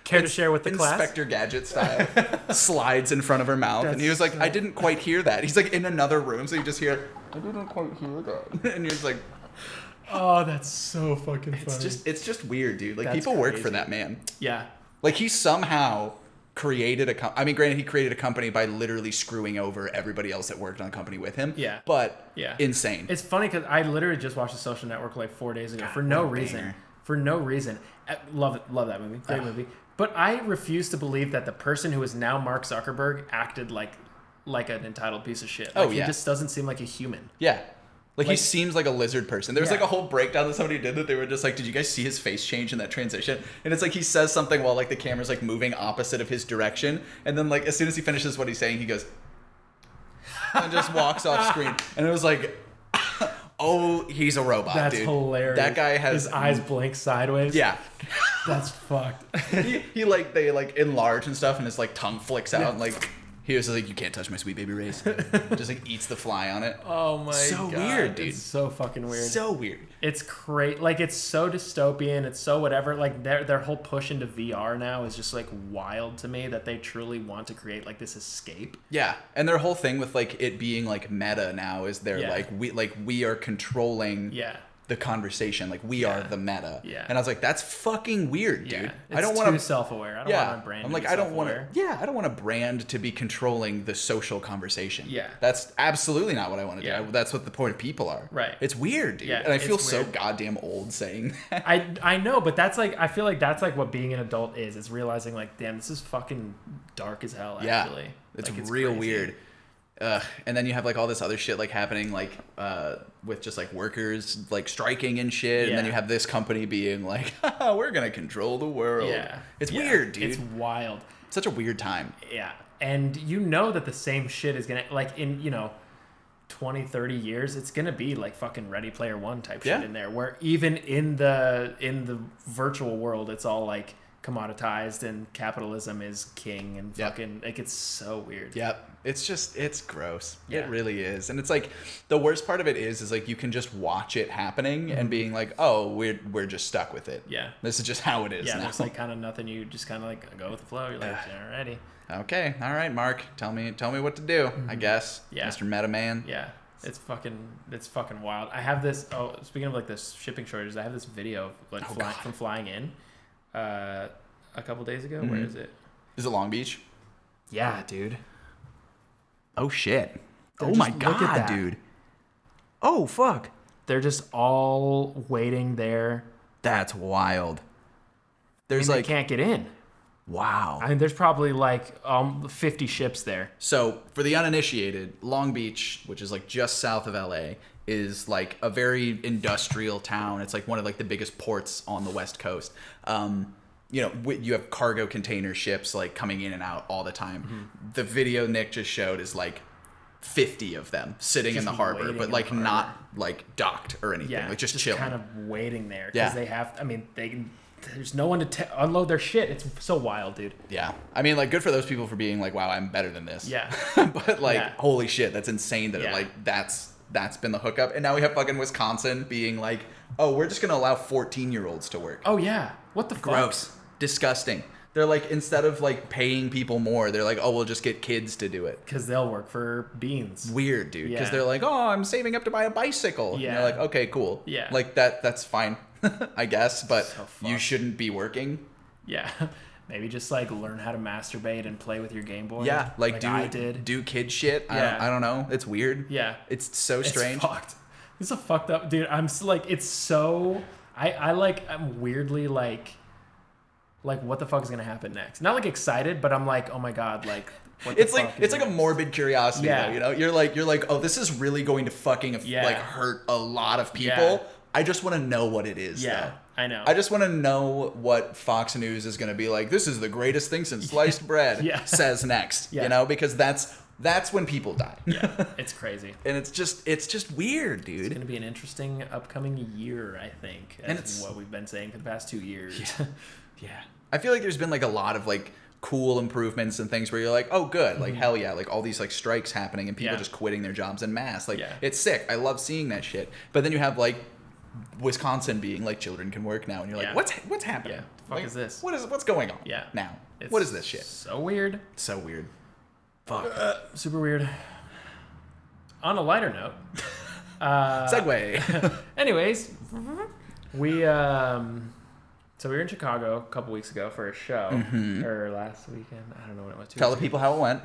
Care to share with the class? Inspector Gadget style. Slides in front of her mouth. And he was like, I didn't quite hear that. He's like in another room, so you just hear, I didn't quite hear that. And you're just like... Oh, that's so fucking funny. It's just weird, dude. Like, that's people work for that man. Yeah. Like, he somehow created I mean, granted, he created a company by literally screwing over everybody else that worked on the company with him. Yeah. But insane. It's funny because I literally just watched The Social Network like 4 days ago for no reason. Banger. For no reason. Love that movie. Great movie. But I refuse to believe that the person who is now Mark Zuckerberg acted like an entitled piece of shit. Like, he just doesn't seem like a human. Yeah. Like he seems like a lizard person. There was like a whole breakdown that somebody did that they were just like, did you guys see his face change in that transition? And it's like he says something while like the camera's like moving opposite of his direction. And then like as soon as he finishes what he's saying, he goes and just walks off screen. And it was like, oh, he's a robot, That's dude. hilarious. That guy has... His eyes blink sideways. Yeah. That's fucked. he like, they like enlarge and stuff and his like tongue flicks out and like... He was like, you can't touch my Sweet Baby Ray's. Just like eats the fly on it. Oh my god. So weird, dude. It's so fucking weird. So weird. It's great. Like, it's so dystopian. It's so whatever. Like, their whole push into VR now is just like wild to me that they truly want to create like this escape. Yeah. And their whole thing with like it being like meta now is they're like we are controlling the conversation. Like we are the meta. Yeah. And I was like, that's fucking weird, dude. Yeah. I don't want to too self-aware. I don't want my brand. I'm like, I don't want to. Yeah, I don't want a brand to be controlling the social conversation. Yeah. That's absolutely not what I want to Yeah. do. That's what the point of people are. Right. It's weird, dude. Yeah, And I feel it's so weird. goddamn old saying that. I know, but that's like I feel like that's like what being an adult is. It's realizing like, damn, this is fucking dark as hell. Actually, it's like, real crazy. weird. And then you have like all this other shit like happening like with just like workers like striking and shit, and then you have this company being like, we're gonna control the world. Yeah, it's weird, dude. It's wild. Such a weird time. Yeah, and you know that the same shit is gonna like in 20, 30 years, it's gonna be like fucking Ready Player One type shit in there, where even in the virtual world, it's all like commoditized and capitalism is king and fucking like it's so weird. Yep. It's gross. Yeah. It really is. And it's like the worst part of it is like you can just watch it happening and being like, oh, we're just stuck with it. Yeah. This is just how it is Yeah, now. there's like kind of nothing. You just kind of like go with the flow. You're like, alrighty. Okay. All right, Mark. Tell me what to do, I guess. Yeah. Mr. Meta Man. Yeah. It's fucking wild. I have this. Oh, speaking of like this shipping shortages, I have this video of like from flying in, a couple days ago. Where is it? Is it Long Beach? Yeah, dude. Oh shit. They're Oh my just- look at god, that. dude. Oh fuck. They're just all waiting there. That's wild. There's And like they can't get in. wow. I mean, there's probably like 50 ships there. So, for the uninitiated, Long Beach, which is like just south of LA, is like a very industrial town. It's like one of like the biggest ports on the West Coast. You have cargo container ships like coming in and out all the time. Mm-hmm. The video Nick just showed is like 50 of them sitting in Just the harbor, waiting but in like the harbor. not like docked or anything, Yeah, like just chilling. kind of waiting there because Yeah. they have. I mean, there's no one to unload their shit. It's so wild, dude. Yeah. I mean, like, good for those people for being like, wow, I'm better than this. Yeah. But, like, Yeah. holy shit, that's insane that, Yeah. that's been the hookup. And now we have fucking Wisconsin being like, oh, we're just going to allow 14-year-olds to work. Oh yeah, what the fuck? Gross. Disgusting. They're like, instead of, like, paying people more, they're like, oh, we'll just get kids to do it. Because they'll work for beans. Weird, dude. Because Yeah. they're like, oh, I'm saving up to buy a bicycle. Yeah. And you're like, okay, cool. Yeah. Like, that's fine, I guess. But So you fucked. shouldn't be working. Yeah, maybe just like learn how to masturbate and play with your Game Boy. Yeah, like I did. do kid shit. Yeah. I don't know. It's weird. Yeah, It's so strange. It's fucked. This is a fucked up, dude. I'm like, it's so. I'm weirdly like what the fuck is gonna happen next? Not like excited, but I'm like, oh my god, like. What the It's like fuck is a next? morbid curiosity, Yeah. though, you know. You're like, oh, this is really going to fucking Yeah. like hurt a lot of people. Yeah. I just want to know what it is. Yeah, though. I know. I just want to know what Fox News is going to be like. This is the greatest thing since sliced bread. Yeah. Says next. Yeah. You know, because that's when people die. Yeah, it's crazy. And it's just weird, dude. It's gonna be an interesting upcoming year, I think. And That's it's- what we've been saying for the past 2 years. Yeah. I feel like there's been like a lot of like cool improvements and things where you're like, oh good, like hell yeah, like all these like strikes happening and people Yeah. just quitting their jobs en masse. Like Yeah. it's sick. I love seeing that shit. But then you have like Wisconsin being like children can work now and you're like, Yeah. what's happening? Yeah. The fuck Like, is this? What's going on? Yeah. Now. It's What is this shit? So weird. So weird. Fuck. Super weird. On a lighter note. Segway. Anyways, we so we were in Chicago a couple weeks ago for a show, or last weekend. I don't know when it was. 2 Tell the weeks ago. people how it went.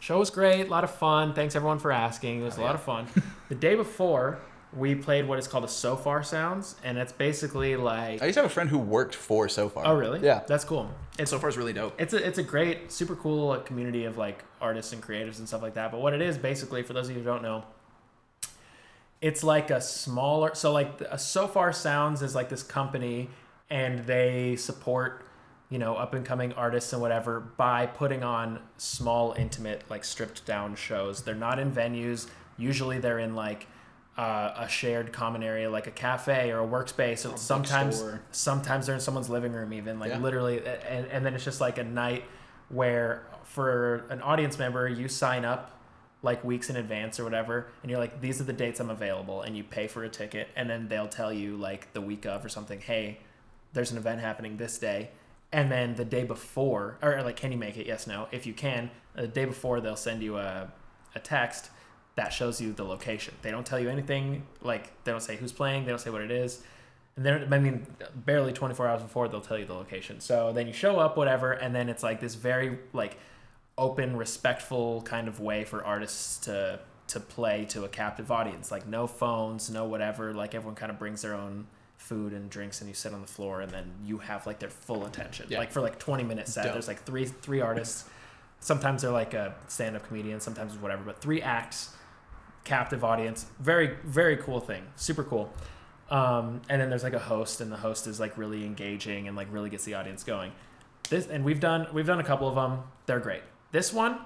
Show was great, a lot of fun. Thanks everyone for asking. It was a lot of fun. The day before, we played what is called a So Far Sounds, and it's basically like. I used to have a friend who worked for So Far. Oh really? Yeah. That's cool. So Far is really dope. It's a great, super cool community of like artists and creatives and stuff like that. But what it is basically, for those of you who don't know, it's like a smaller. So like a So Far Sounds is like this company, and they support up and coming artists and whatever by putting on small, intimate, like stripped down shows. They're not in venues. Usually they're in like a shared common area, like a cafe or a workspace. Or sometimes they're in someone's living room, even like literally. And then it's just like a night where for an audience member, you sign up like weeks in advance or whatever, and you're like, these are the dates I'm available, and you pay for a ticket, and then they'll tell you like the week of or something, hey, there's an event happening this day. And then the day before, or like, can you make it? Yes, no. If you can, the day before, they'll send you a text that shows you the location. They don't tell you anything. Like, they don't say who's playing. They don't say what it is. And then, I mean, barely 24 hours before, they'll tell you the location. So then you show up, whatever, and then it's like this very, like, open, respectful kind of way for artists to play to a captive audience. Like, no phones, no whatever. Like, everyone kind of brings their own food and drinks, and you sit on the floor, and then you have, like, their full attention. Yeah. Like, for, like, 20-minute set, there's, like, three artists. Sometimes they're, like, a stand-up comedian, sometimes whatever. But 3 acts, captive audience. Very, very cool thing. Super cool. And then there's, like, a host, and the host is, like, really engaging and, like, really gets the audience going. And we've done a couple of them. They're great. This one,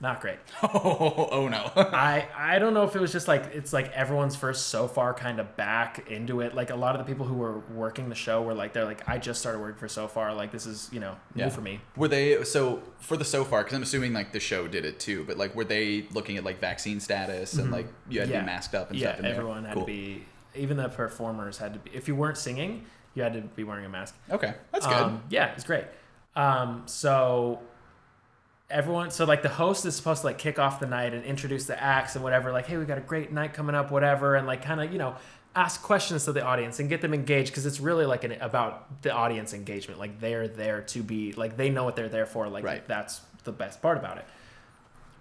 not great. Oh no. I don't know if it was just like, it's like everyone's first so far kind of back into it. Like, a lot of the people who were working the show were like, they're like, I just started working for So Far. Like, this is, new for me. Were they, so for the So Far, because I'm assuming like the show did it too, but like, were they looking at like vaccine status and like you had to be masked up and stuff in there? Yeah, everyone had to be, even the performers had to be, if you weren't singing, you had to be wearing a mask. Okay, that's good. Yeah, it's great. So like the host is supposed to like kick off the night and introduce the acts and whatever, like, hey, we got a great night coming up, whatever, and like kind of, ask questions to the audience and get them engaged, because it's really like about the audience engagement. Like, they're there to be, like, they know what they're there for. Like, right. That's the best part about it.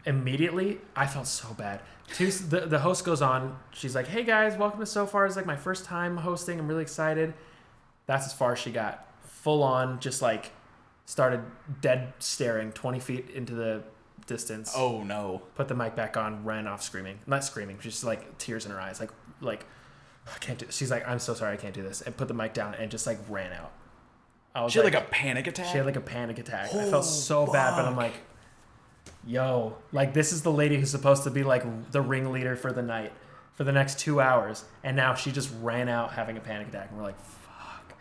Immediately, I felt so bad. The host goes on, she's like, hey guys, welcome to So Far. It's like my first time hosting. I'm really excited. That's as far as she got. Full on, just like, started dead staring 20 feet into the distance. Oh no. Put the mic back on, ran off screaming. Not screaming, just like tears in her eyes. Like I can't do this. She's like, I'm so sorry, I can't do this. And put the mic down and just like ran out. She had like a panic attack? She had like a panic attack. I felt so bad, but I'm like, yo, like, this is the lady who's supposed to be like the ringleader for the night for the next 2 hours. And now she just ran out having a panic attack. And we're like,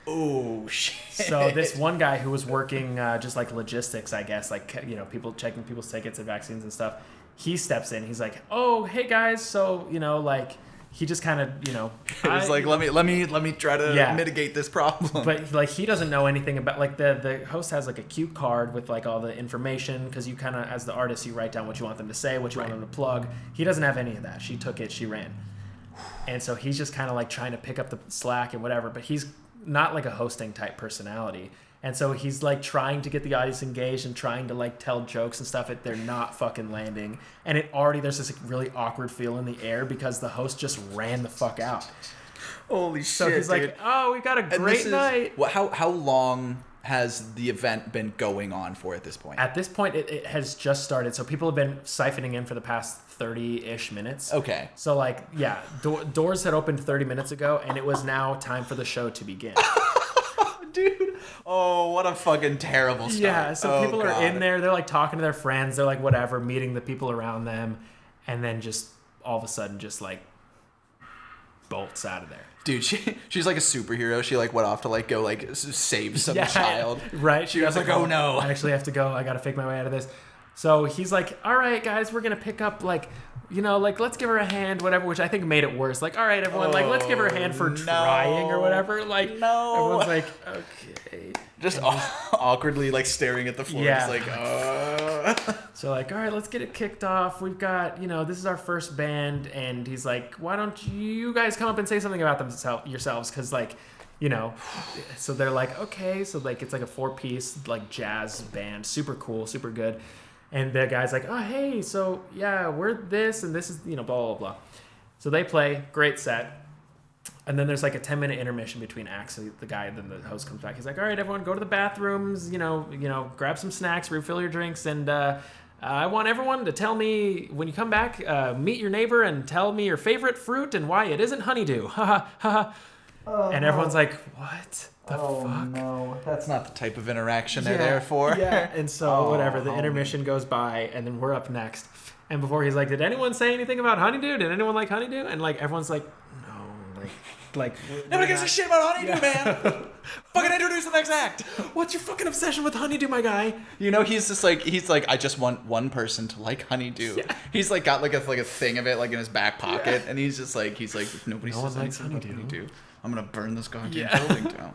oh shit. So this one guy who was working just like logistics, I guess, like, people checking people's tickets and vaccines and stuff, he steps in. He's like, oh, hey guys, so like, he just kind of it was like, let me try to mitigate this problem. But like, he doesn't know anything about, like, the host has like a cue card with like all the information, because you kind of, as the artist, you write down what you want them to say, what you want them to plug. He doesn't have any of that. She took it, she ran. And so he's just kind of like trying to pick up the slack and whatever, but he's not like a hosting type personality. And so he's like trying to get the audience engaged and trying to like tell jokes and stuff. They're not fucking landing. And there's this like really awkward feel in the air because the host just ran the fuck out. Holy shit, so he's dude. like, oh, we got a great night. How long has the event been going on for at this point? At this point, it has just started. So people have been siphoning in for the past 30-ish minutes. Okay. So like, yeah, doors had opened 30 minutes ago, and it was now time for the show to begin. Dude. Oh, what a fucking terrible start. Yeah, so people are in there. They're like talking to their friends. They're like whatever, meeting the people around them. And then just all of a sudden just like bolts out of there. Dude, she's like a superhero. She like went off to like go like save some child. Right. She was like, oh no. I actually have to go. I got to fake my way out of this. So he's like, all right, guys, we're going to pick up like, like, let's give her a hand, whatever, which I think made it worse. Like, all right, everyone, like, let's give her a hand for trying or whatever. Like, everyone's like, okay. Just awkwardly, like, staring at the floor. Yeah. Just like, So, like, all right, let's get it kicked off. We've got, this is our first band. And he's like, why don't you guys come up and say something about yourselves? Because, like, so they're like, okay. So, like, it's like a 4-piece, like, jazz band. Super cool, super good. And the guy's like, oh, hey, so, yeah, we're this, and this is, blah, blah, blah. So they play, great set. And then there's like a 10-minute intermission between acts. So the guy, then the host comes back. He's like, all right, everyone, go to the bathrooms, grab some snacks, refill your drinks. And I want everyone to tell me, when you come back, meet your neighbor and tell me your favorite fruit and why it isn't honeydew. Ha ha ha. And everyone's like, what the fuck? No, that's not the type of interaction they're there for. Yeah, and so whatever, the intermission goes by, and then we're up next. And before he's like, did anyone say anything about honeydew? Did anyone like honeydew? And like everyone's like, no, like nobody gives a shit about honeydew, man. Fucking introduce the next act. What's your fucking obsession with honeydew, my guy? He's like, I just want one person to like honeydew. Yeah. He's like got like a thing of it like in his back pocket, and he's like nobody says likes honeydew. I'm gonna burn this goddamn building down.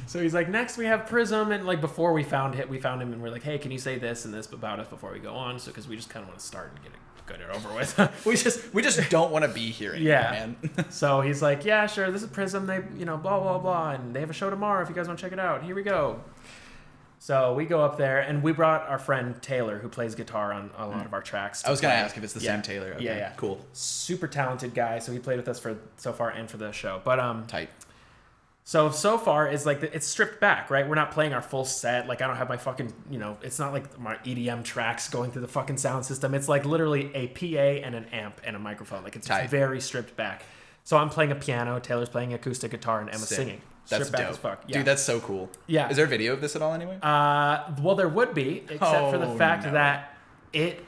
So he's like, next we have Prism, and like before we found him, and we're like, hey, can you say this and this about us before we go on? So because we just kind of want to start and get it over with. we just don't want to be here anymore, man. So he's like, yeah, sure, this is Prism. They, blah blah blah, and they have a show tomorrow if you guys want to check it out. Here we go. So we go up there, and we brought our friend Taylor, who plays guitar on a lot of our tracks. I was going to ask if it's the same Taylor. Okay. Yeah. Cool. Super talented guy. So he played with us for so far and for the show. But tight. So far it's like it's stripped back, right? We're not playing our full set. Like I don't have my fucking, it's not like my EDM tracks going through the fucking sound system. It's like literally a PA and an amp and a microphone. Like it's very stripped back. So I'm playing a piano, Taylor's playing acoustic guitar, and Emma's singing. That's dope. As fuck. Yeah. Dude, that's so cool. Yeah. Is there a video of this at all anyway? Well, there would be, except for the fact that it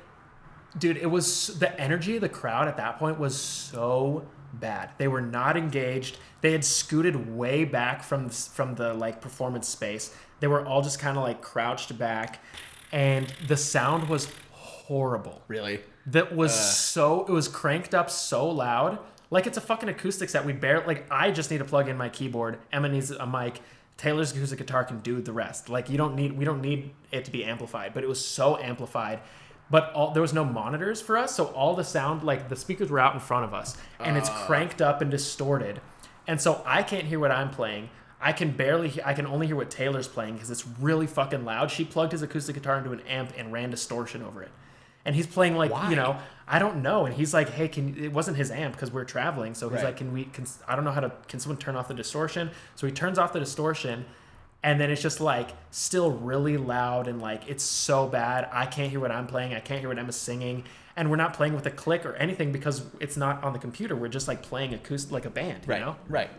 was the energy of the crowd at that point was so bad. They were not engaged. They had scooted way back from the like performance space. They were all just kind of like crouched back, and the sound was horrible. Really? That was it was cranked up so loud. Like it's a fucking acoustic set. I just need to plug in my keyboard. Emma needs a mic. Taylor's acoustic guitar can do the rest. Like we don't need it to be amplified, but it was so amplified. But there was no monitors for us, so all the sound, like the speakers were out in front of us, and it's cranked up and distorted. And so I can't hear what I'm playing. I can only hear what Taylor's playing because it's really fucking loud. She plugged his acoustic guitar into an amp and ran distortion over it. And he's playing like, why? I don't know. And he's like, hey, it wasn't his amp because we're traveling. So he's like, I don't know can someone turn off the distortion? So he turns off the distortion, and then it's just like still really loud, and like it's so bad. I can't hear what I'm playing. I can't hear what Emma's singing. And we're not playing with a click or anything because it's not on the computer. We're just like playing acoustic like a band, you know? Right.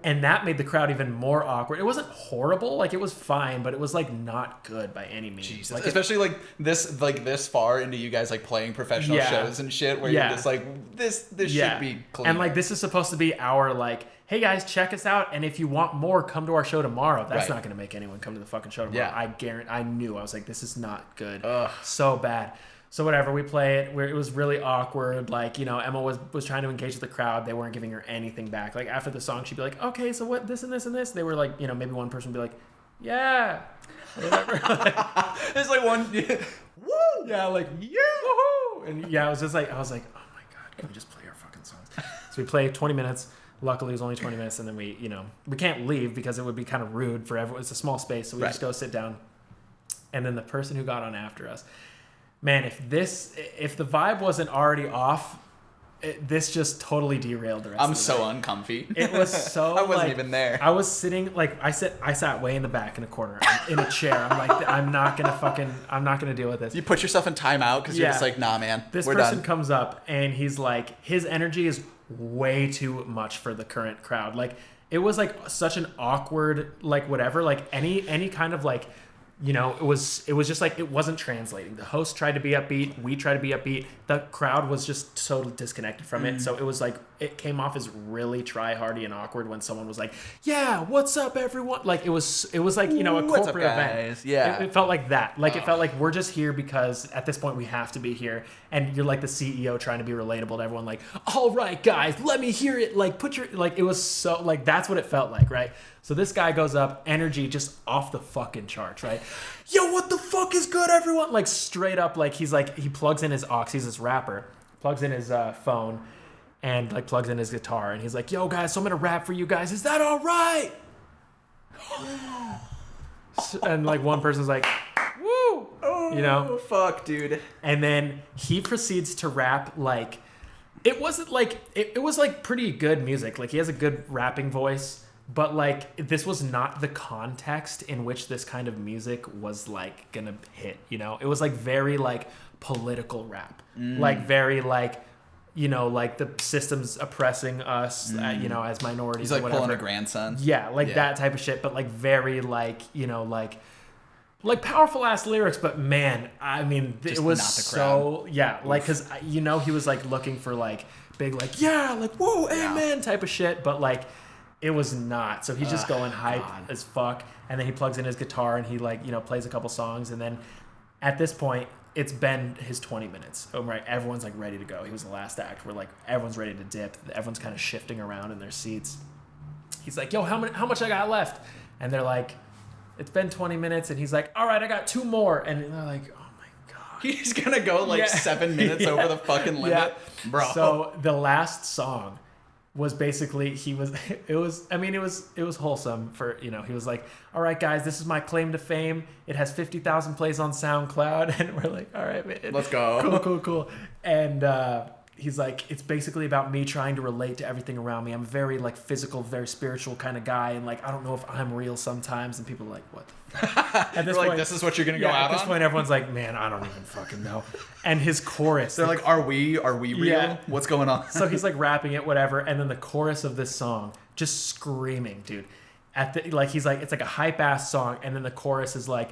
And that made the crowd even more awkward. It wasn't horrible, like it was fine, but it was like not good by any means. Jesus. Like especially this far into you guys like playing professional shows and shit, where you're just like this should be clean. And like this is supposed to be our like, hey guys, check us out, and if you want more, come to our show tomorrow. That's not going to make anyone come to the fucking show tomorrow. I guarantee. I knew. I was like, this is not good. So bad. So whatever, we play it. It was really awkward. Like, Emma was trying to engage with the crowd. They weren't giving her anything back. Like after the song, she'd be like, okay, so what, this and this and this. They were like, maybe one person would be like, yeah, whatever. There's like one, woo, yeah, like yeah, woohoo, and yeah, I was like, oh my god, can we just play our fucking songs? So we played 20 minutes. Luckily, it was only 20 minutes, and then we can't leave because it would be kind of rude for everyone. It's a small space, so we just go sit down. And then the person who got on after us. Man, if the vibe wasn't already off, this just totally derailed the rest of the I'm so night. uncomfy. It was so I wasn't even there. I was sitting I sat way in the back in a corner in a chair. I'm like, I'm not gonna deal with this. You put yourself in timeout because you're just like, nah, man. This we're person done. comes up and he's like, his energy is way too much for the current crowd. Like it was like such an awkward like whatever, like any kind of like, it was just like it wasn't translating. The host tried to be upbeat, we tried to be upbeat. The crowd was just so disconnected from it. So it was like it came off as really try-hardy and awkward when someone was like, "Yeah, what's up, everyone?" Like it was like a What's corporate up, event. guys? Yeah, it felt like that. Like it felt like we're just here because at this point we have to be here, and you're like the CEO trying to be relatable to everyone. Like, all right, guys, let me hear it. Like, it was so like that's what it felt like, right? So this guy goes up, energy just off the fucking charts, right? Yo, what the fuck is good, everyone? Like straight up, like he plugs in his aux. He's this rapper, plugs in his phone, and like plugs in his guitar, and he's like, "Yo, guys, so I'm gonna rap for you guys. Is that all right?" And like one person's like, "Woo!" Oh, fuck, dude. And then he proceeds to rap like it wasn't like it was like pretty good music. Like he has a good rapping voice. But like this was not the context in which this kind of music was like gonna hit, It was like very like political rap. Like very like like the system's oppressing us as minorities. He's like or whatever. pulling a grandson. Yeah, like that type of shit, but like very like like powerful ass lyrics, but man, I mean just it was not the so like cuz he was like looking for like big like like whoa, amen type of shit, but like it was not. So he's just going hype as fuck. And then he plugs in his guitar and he like, plays a couple songs. And then at this point, it's been his 20 minutes. Oh, right. Everyone's like ready to go. He was the last act. We're like, everyone's ready to dip. Everyone's kind of shifting around in their seats. he's like, yo, how much I got left? And they're like, it's been 20 minutes. And he's like, all right, I got 2 more. And they're like, oh my God. He's going to go like 7 minutes over the fucking limit. Yeah. Bro. So the last song was basically, it was wholesome for, he was like, all right, guys, this is my claim to fame. It has 50,000 plays on SoundCloud. And we're like, all right, man. Let's go. Cool. And he's like, it's basically about me trying to relate to everything around me. I'm a very like physical, very spiritual kind of guy. And like, I don't know if I'm real sometimes. And people are like, what the fuck? At this point, this is what you're going to go out on? At this point, everyone's like, man, I don't even fucking know. And his chorus. They're like, are we real? Yeah. What's going on? So he's like rapping it, whatever. And then the chorus of this song, just screaming, dude. He's like, it's like a hype ass song. And then the chorus is like,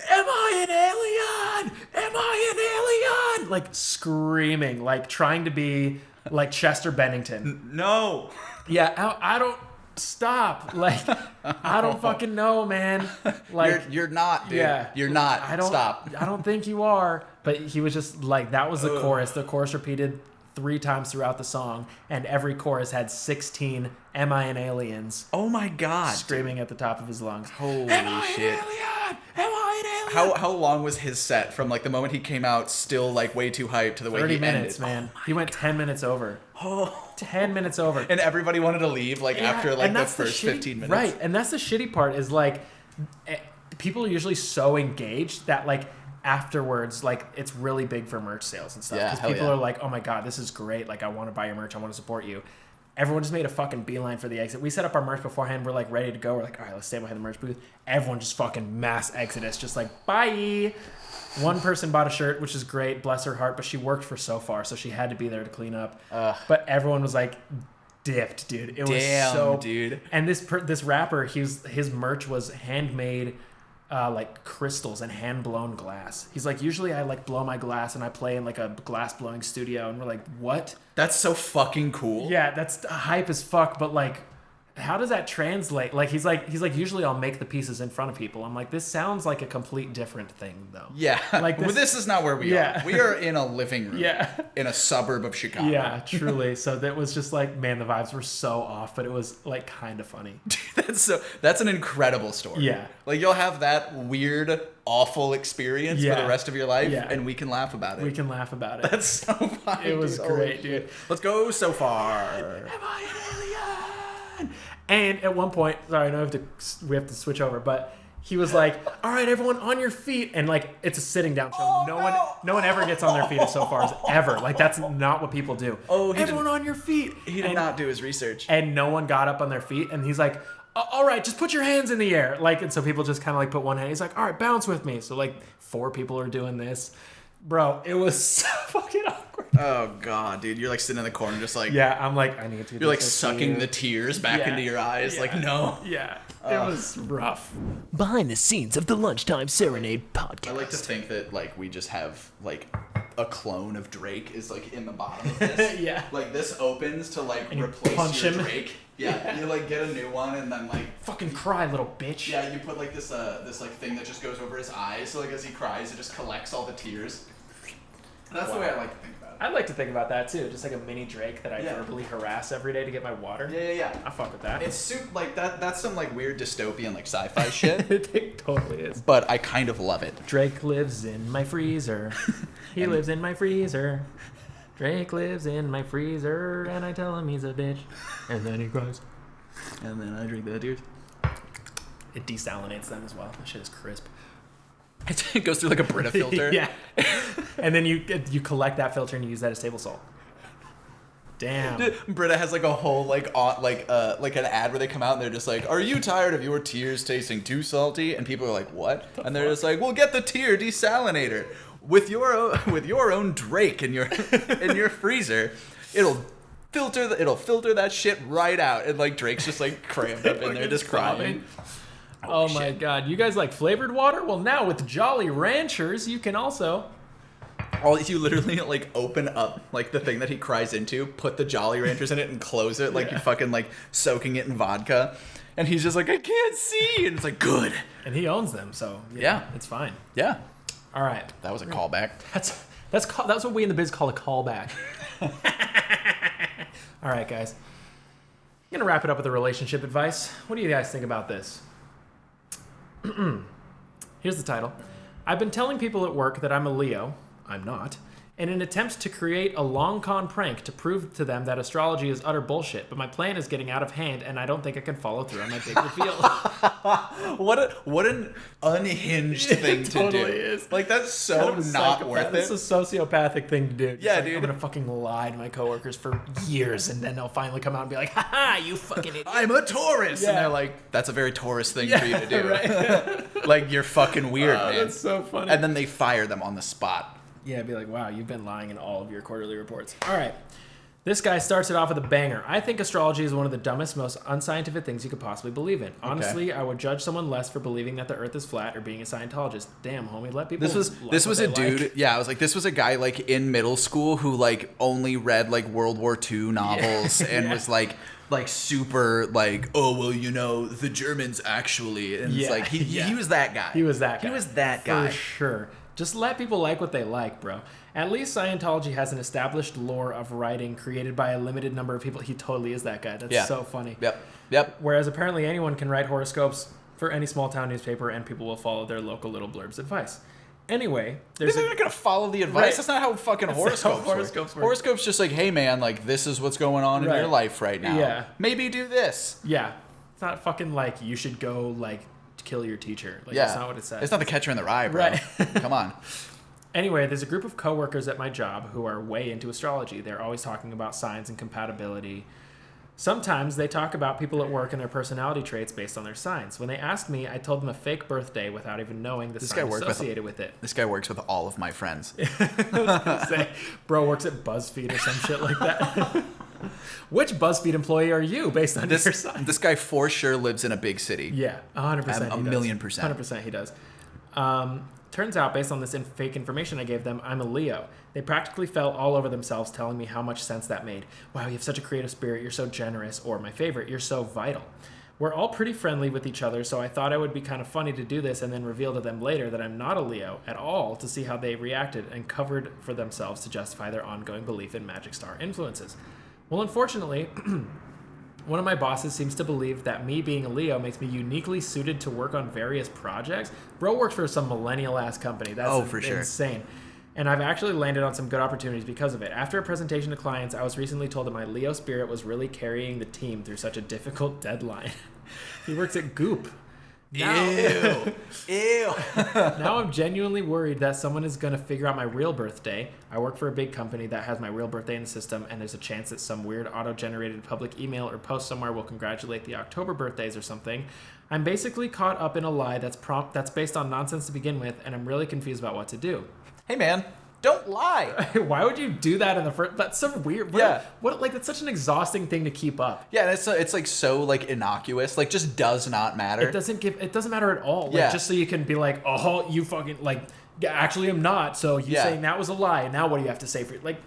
am I an alien? Am I an alien? Like screaming, like trying to be like Chester Bennington. No. Yeah. I don't stop. Like, I don't fucking know, man. Like, you're not, dude. Yeah. You're not. Stop. I don't think you are. But he was just like, that was the chorus. The chorus repeated 3 times throughout the song, and every chorus had 16 "Am I an aliens?" Oh my God! Screaming at the top of his lungs. Holy Am I shit! An alien? Am I an alien? How long was his set from like the moment he came out, still like way too hyped, to the way he 30 minutes, ended? man. He went 10 minutes over. 10 minutes over. And everybody wanted to leave after like the first 15 minutes. Right, and that's the shitty part is like, people are usually so engaged that like afterwards, like it's really big for merch sales and stuff. Yeah, Because people are like, oh my God, this is great. Like I want to buy your merch. I want to support you. Everyone just made a fucking beeline for the exit. We set up our merch beforehand. We're like ready to go. We're like, all right, let's stand behind the merch booth. Everyone just fucking mass exodus. Just like, bye. One person bought a shirt, which is great. Bless her heart. But she worked for so far, so she had to be there to clean up. But everyone was like dipped, dude. It was so... dude. And this rapper, his merch was handmade... like crystals and hand blown glass. He's like, usually I like blow my glass and I play in like a glass blowing studio, and we're like, what? That's so fucking cool. Yeah, that's hype as fuck, but like, how does that translate? Like he's like usually I'll make the pieces in front of people. I'm like, this sounds like a complete different thing though. Yeah. Like this is not where we are. We are in a living room. Yeah. In a suburb of Chicago. Yeah, truly. So that was just like, man, the vibes were so off, but it was like kind of funny. That's an incredible story. Yeah. Like you'll have that weird, awful experience for the rest of your life, and we can laugh about it. We can laugh about it. That's so funny. It was great, dude. Let's go so far. Am I an alien? And at one point, sorry, I know we have to switch over, but he was like, all right, everyone on your feet. And like, it's a sitting down show. No one ever gets on their feet as so far as ever. Like that's not what people do. Everyone on your feet. He did not do his research. And no one got up on their feet. And he's like, all right, just put your hands in the air. Like, and so people just kind of like put one hand. He's like, all right, bounce with me. So like 4 people are doing this. Bro, it was so fucking awkward. Oh God, dude, you're like sitting in the corner, just like I'm like, I need to. You're like sucking the tears back into your eyes, like no. Yeah, it was rough. Behind the scenes of the Lunchtime Serenade podcast. I like to think that like we just have like a clone of Drake is like in the bottom of this. Yeah. Like this opens to like and replace punch your him. Drake. Yeah. You like get a new one and then like fucking cry, little bitch. Yeah, you put like this like thing that just goes over his eyes, so like as he cries, it just collects all the tears. That's the way I like to think about it. I'd like to think about that too, just like a mini Drake that I verbally harass every day to get my water. Yeah. I fuck with that. It's like that's some like weird dystopian like sci-fi shit. It totally is. But I kind of love it. Drake lives in my freezer. He lives in my freezer. Drake lives in my freezer, and I tell him he's a bitch, and then he cries. And then I drink the tears. It desalinates them as well. That shit is crisp. It goes through like a Brita filter. Yeah. And then you collect that filter and you use that as table salt. Damn. Dude, Brita has like a whole like an ad where they come out and they're just like, "Are you tired of your tears tasting too salty?" And people are like, "What?" And they're just like, "Well, get the tear desalinator with your own Drake in your freezer. It'll filter that shit right out." And like Drake's just like crammed up in there just crying. Oh my God. You guys like flavored water? Well, now with Jolly Ranchers, you can also... You literally like open up like the thing that he cries into, put the Jolly Ranchers in it and close it like you're fucking like soaking it in vodka. And he's just like, "I can't see." And it's like, good. And he owns them, so yeah. It's fine. Yeah. All right. That was a callback. That's what we in the biz call a callback. All right, guys. going to wrap it up with a relationship advice. What do you guys think about this? Here's the title. I've been telling people at work that I'm a Leo. I'm not. In an attempt to create a long con prank to prove to them that astrology is utter bullshit, but my plan is getting out of hand, and I don't think I can follow through on my big reveal. What an unhinged thing to do. Totally is. Like, that's so not worth it. It's a sociopathic thing to do. Yeah, like, dude. I'm gonna fucking lie to my coworkers for years, and then they'll finally come out and be like, "Ha you fucking idiot! I'm a Taurus," Yeah. and they're like, "That's a very Taurus thing for you to do." Right? Like, you're fucking weird, man. That's so funny. And then they fire them on the spot. Yeah, be like, wow, you've been lying in all of your quarterly reports. All right. This guy starts it off with a banger. I think astrology is one of the dumbest, most unscientific things you could possibly believe in. Honestly, I would judge someone less for believing that the earth is flat or being a Scientologist. Damn, homie, let people This was a dude. Yeah, I was like, this was a guy like in middle school who like only read like World War II novels and was like super like, oh well, you know, the Germans actually, and it's like he was that guy. He was that guy. He was that guy. For sure. Just let people like what they like, bro. At least Scientology has an established lore of writing created by a limited number of people. He totally is that guy. That's so funny. Yep. Whereas apparently anyone can write horoscopes for any small town newspaper and people will follow their local little blurb's advice. Anyway, they're not gonna follow the advice. Right. That's not how fucking horoscopes work. Horoscopes just like, hey man, like this is what's going on in your life right now. Yeah. Maybe do this. Yeah. It's not fucking like you should go like kill your teacher. Like that's not what it says. It's not the Catcher in the Rye, bro. Right. Come on. Anyway, there's a group of coworkers at my job who are way into astrology. They're always talking about signs and compatibility. Sometimes they talk about people at work and their personality traits based on their signs. When they asked me, I told them a fake birthday without even knowing the sign associated with it. This guy works with all of my friends. I was gonna say, bro works at BuzzFeed or some shit like that. Which BuzzFeed employee are you based on your sign? This guy for sure lives in a big city. Yeah, 100%. A million percent. 100% he does. Turns out, based on this fake information I gave them, I'm a Leo. They practically fell all over themselves telling me how much sense that made. Wow, you have such a creative spirit, you're so generous, or my favorite, you're so vital. We're all pretty friendly with each other, so I thought it would be kind of funny to do this and then reveal to them later that I'm not a Leo at all to see how they reacted and covered for themselves to justify their ongoing belief in magic star influences. Well, unfortunately, one of my bosses seems to believe that me being a Leo makes me uniquely suited to work on various projects. Bro works for some millennial-ass company. That's for sure. Insane. And I've actually landed on some good opportunities because of it. After a presentation to clients, I was recently told that my Leo spirit was really carrying the team through such a difficult deadline. He works at Goop. Now, Ew. now I'm genuinely worried that someone is going to figure out my real birthday. I work for a big company that has my real birthday in the system, and there's a chance that some weird auto-generated public email or post somewhere will congratulate the October birthdays or something. I'm basically caught up in a lie that's based on nonsense to begin with, and I'm really confused about what to do. Hey man, don't lie. Why would you do that in the first? That's so weird. What like that's such an exhausting thing to keep up. Yeah, and it's like so like innocuous. Like just does not matter. It doesn't matter at all. Like just so you can be like, oh, you fucking like. Actually, I'm not. So you saying that was a lie. Now what do you have to say for it? Like,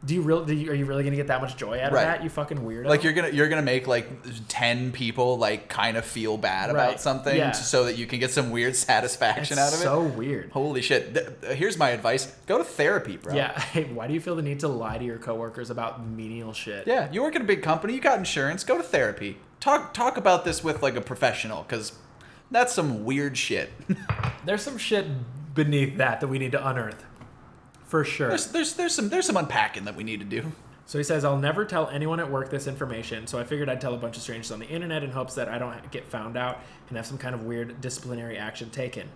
are you really gonna get that much joy out of that? You fucking weirdo. Like you're gonna make like 10 people like kind of feel bad about something so that you can get some weird satisfaction out of it. So weird. Holy shit! Here's my advice: go to therapy, bro. Yeah. Hey, why do you feel the need to lie to your coworkers about menial shit? Yeah, you work at a big company. You got insurance. Go to therapy. Talk about this with like a professional because that's some weird shit. There's some shit beneath that we need to unearth. For sure. There's some unpacking that we need to do. So he says, I'll never tell anyone at work this information, so I figured I'd tell a bunch of strangers on the internet in hopes that I don't get found out and have some kind of weird disciplinary action taken.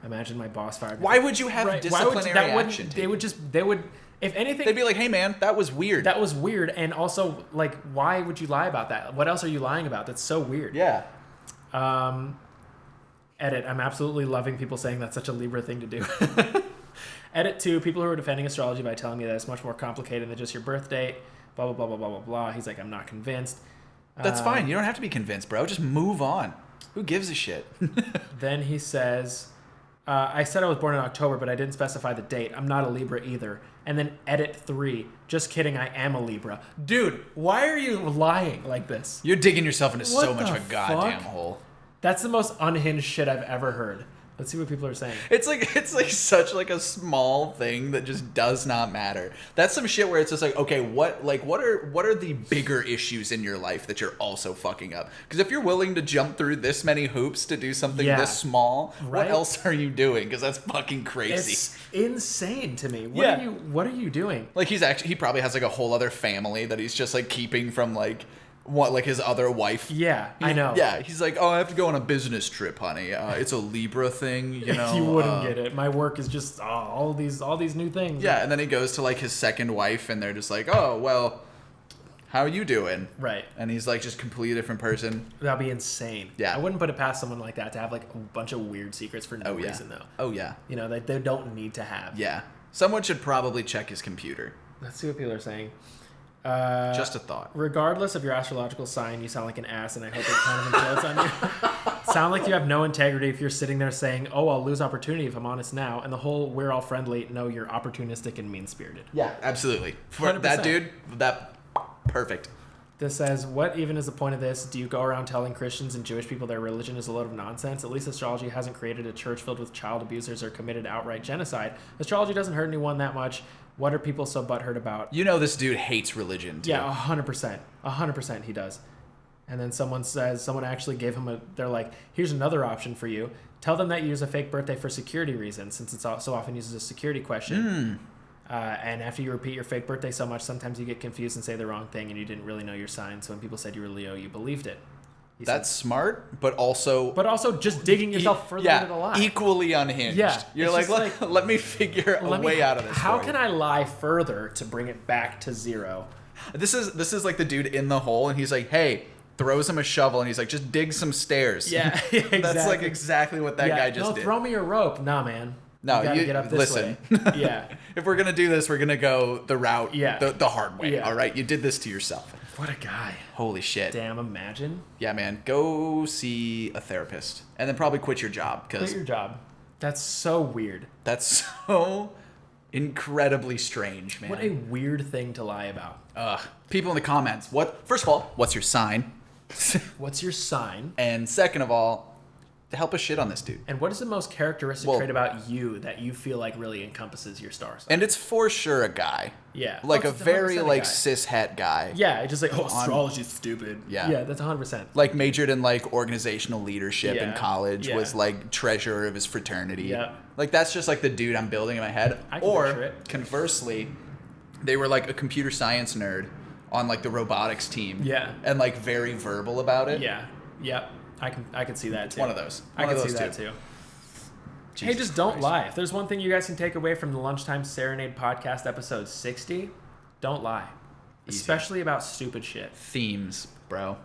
Imagine my boss fired me. Why would you have disciplinary action taken? They would, if anything... They'd be like, hey man, that was weird. That was weird, and also, like, why would you lie about that? What else are you lying about? That's so weird. Yeah. Edit, I'm absolutely loving people saying that's such a Libra thing to do. Edit 2, people who are defending astrology by telling me that it's much more complicated than just your birth date, blah, blah, blah, blah, blah, blah, blah. He's like, I'm not convinced. That's fine. You don't have to be convinced, bro. Just move on. Who gives a shit? Then he says, I said I was born in October, but I didn't specify the date. I'm not a Libra either. And then edit 3, just kidding, I am a Libra. Dude, why are you lying like this? You're digging yourself into so much of a fuck? goddamn hole. That's the most unhinged shit I've ever heard. Let's see what people are saying. It's like such like a small thing that just does not matter. That's some shit where it's just like, okay, what are the bigger issues in your life that you're also fucking up? Because if you're willing to jump through this many hoops to do something this small, what else are you doing? Because that's fucking crazy. It's insane to me. What are you doing? Like he probably has like a whole other family that he's just like keeping from like his other wife. Yeah, I know. Yeah, he's like, oh, I have to go on a business trip, honey. It's a Libra thing, you know. You wouldn't get it. My work is just all these new things. Yeah, and then he goes to like his second wife, and they're just like, oh, well, how are you doing? Right. And he's like just a completely different person. That'd be insane. Yeah. I wouldn't put it past someone like that to have like a bunch of weird secrets for no reason though. Oh yeah. You know, they don't need to have. Yeah. Someone should probably check his computer. Let's see what people are saying. Just a thought. Regardless of your astrological sign, you sound like an ass, and I hope it kind of implodes on you. Sound like you have no integrity if you're sitting there saying, oh, I'll lose opportunity if I'm honest now, and the whole we're all friendly. No, you're opportunistic and mean-spirited. Yeah, absolutely. For 100%. that dude, perfect. This says, what even is the point of this? Do you go around telling Christians and Jewish people their religion is a load of nonsense? At least astrology hasn't created a church filled with child abusers or committed outright genocide. Astrology doesn't hurt anyone that much. What are people so butthurt about? You know this dude hates religion, too. Yeah, 100%. 100% he does. And then someone actually gave him they're like, here's another option for you. Tell them that you use a fake birthday for security reasons, since it's so often used as a security question. And after you repeat your fake birthday so much, sometimes you get confused and say the wrong thing, and you didn't really know your sign. So when people said you were Leo, you believed it. That's smart, but also just digging yourself further into the lie. Equally unhinged. Yeah, you're like, let me figure a way out of this. How can I lie further to bring it back to zero? This is like the dude in the hole, and he's like, hey, throws him a shovel, and he's like, just dig some stairs. Yeah, exactly. That's like exactly what that guy just did. Throw me a rope. Nah, man. No, you gotta get up this way. Yeah. If we're gonna do this, we're gonna go the route, the hard way. Yeah. All right, you did this to yourself. What a guy. Holy shit. Damn, imagine. Yeah, man. Go see a therapist, and then probably quit your job. Quit your job. That's so weird. That's so incredibly strange, man. What a weird thing to lie about. People in the comments. First of all, what's your sign? What's your sign? And second of all, to help us shit on this dude. And what is the most characteristic trait about you that you feel like really encompasses your star sign? And it's for sure a guy. Yeah. Like a very like cis het guy. Yeah, just like, astrology's stupid. Yeah. Yeah, that's 100%. Like majored in like organizational leadership in college, Yeah. was like treasurer of his fraternity. Yeah. Like that's just like the dude I'm building in my head. I can picture it. Conversely, they were like a computer science nerd on like the robotics team. Yeah. And like very verbal about it. Yeah. Yep. I can see that too. One of those. I can see that too. Hey, just don't lie. If there's one thing you guys can take away from the Lunchtime Serenade podcast episode 60, don't lie. Easy. Especially about stupid shit. Themes, bro.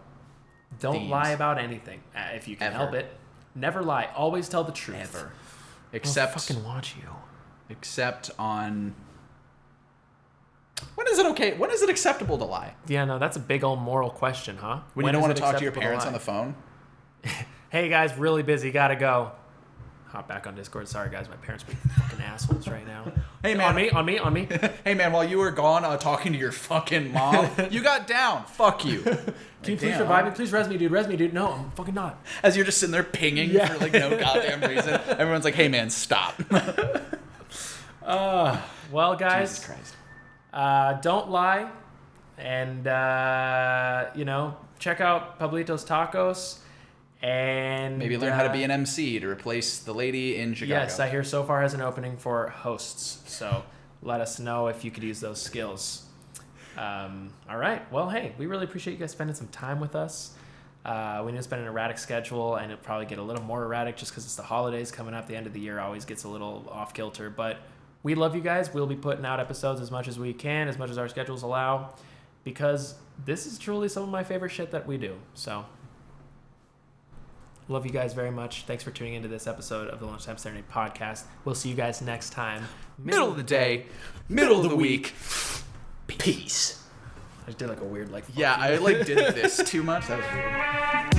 Don't lie about anything if you can help it. Never lie. Always tell the truth. Never. Except I'll fucking watch you. Except on when is it okay? When is it acceptable to lie? Yeah, no, that's a big old moral question, huh? When you don't want to talk to your parents on the phone? Hey guys, really busy, gotta go. Hop back on Discord. Sorry guys, my parents are being fucking assholes right now. Hey man, on me. Hey man, while you were gone talking to your fucking mom, you got down. Fuck you. Can you please revive me? Please res me, dude. No, I'm fucking not. As you're just sitting there pinging for like no goddamn reason. Everyone's like, hey man, stop. Well guys, Jesus Christ. Don't lie, and check out Pablito's Tacos. And maybe learn how to be an MC to replace the lady in Chicago. Yes, I hear so far has an opening for hosts. So let us know if you could use those skills. All right. Well, hey, we really appreciate you guys spending some time with us. We know it's been an erratic schedule, and it'll probably get a little more erratic just because it's the holidays coming up. The end of the year always gets a little off kilter. But we love you guys. We'll be putting out episodes as much as we can, as much as our schedules allow, because this is truly some of my favorite shit that we do. So love you guys very much. Thanks for tuning into this episode of the Lunchtime Serenade podcast. We'll see you guys next time. Middle of the day, middle of the week. Peace. I just did like a weird Yeah, I did this too much. That was weird.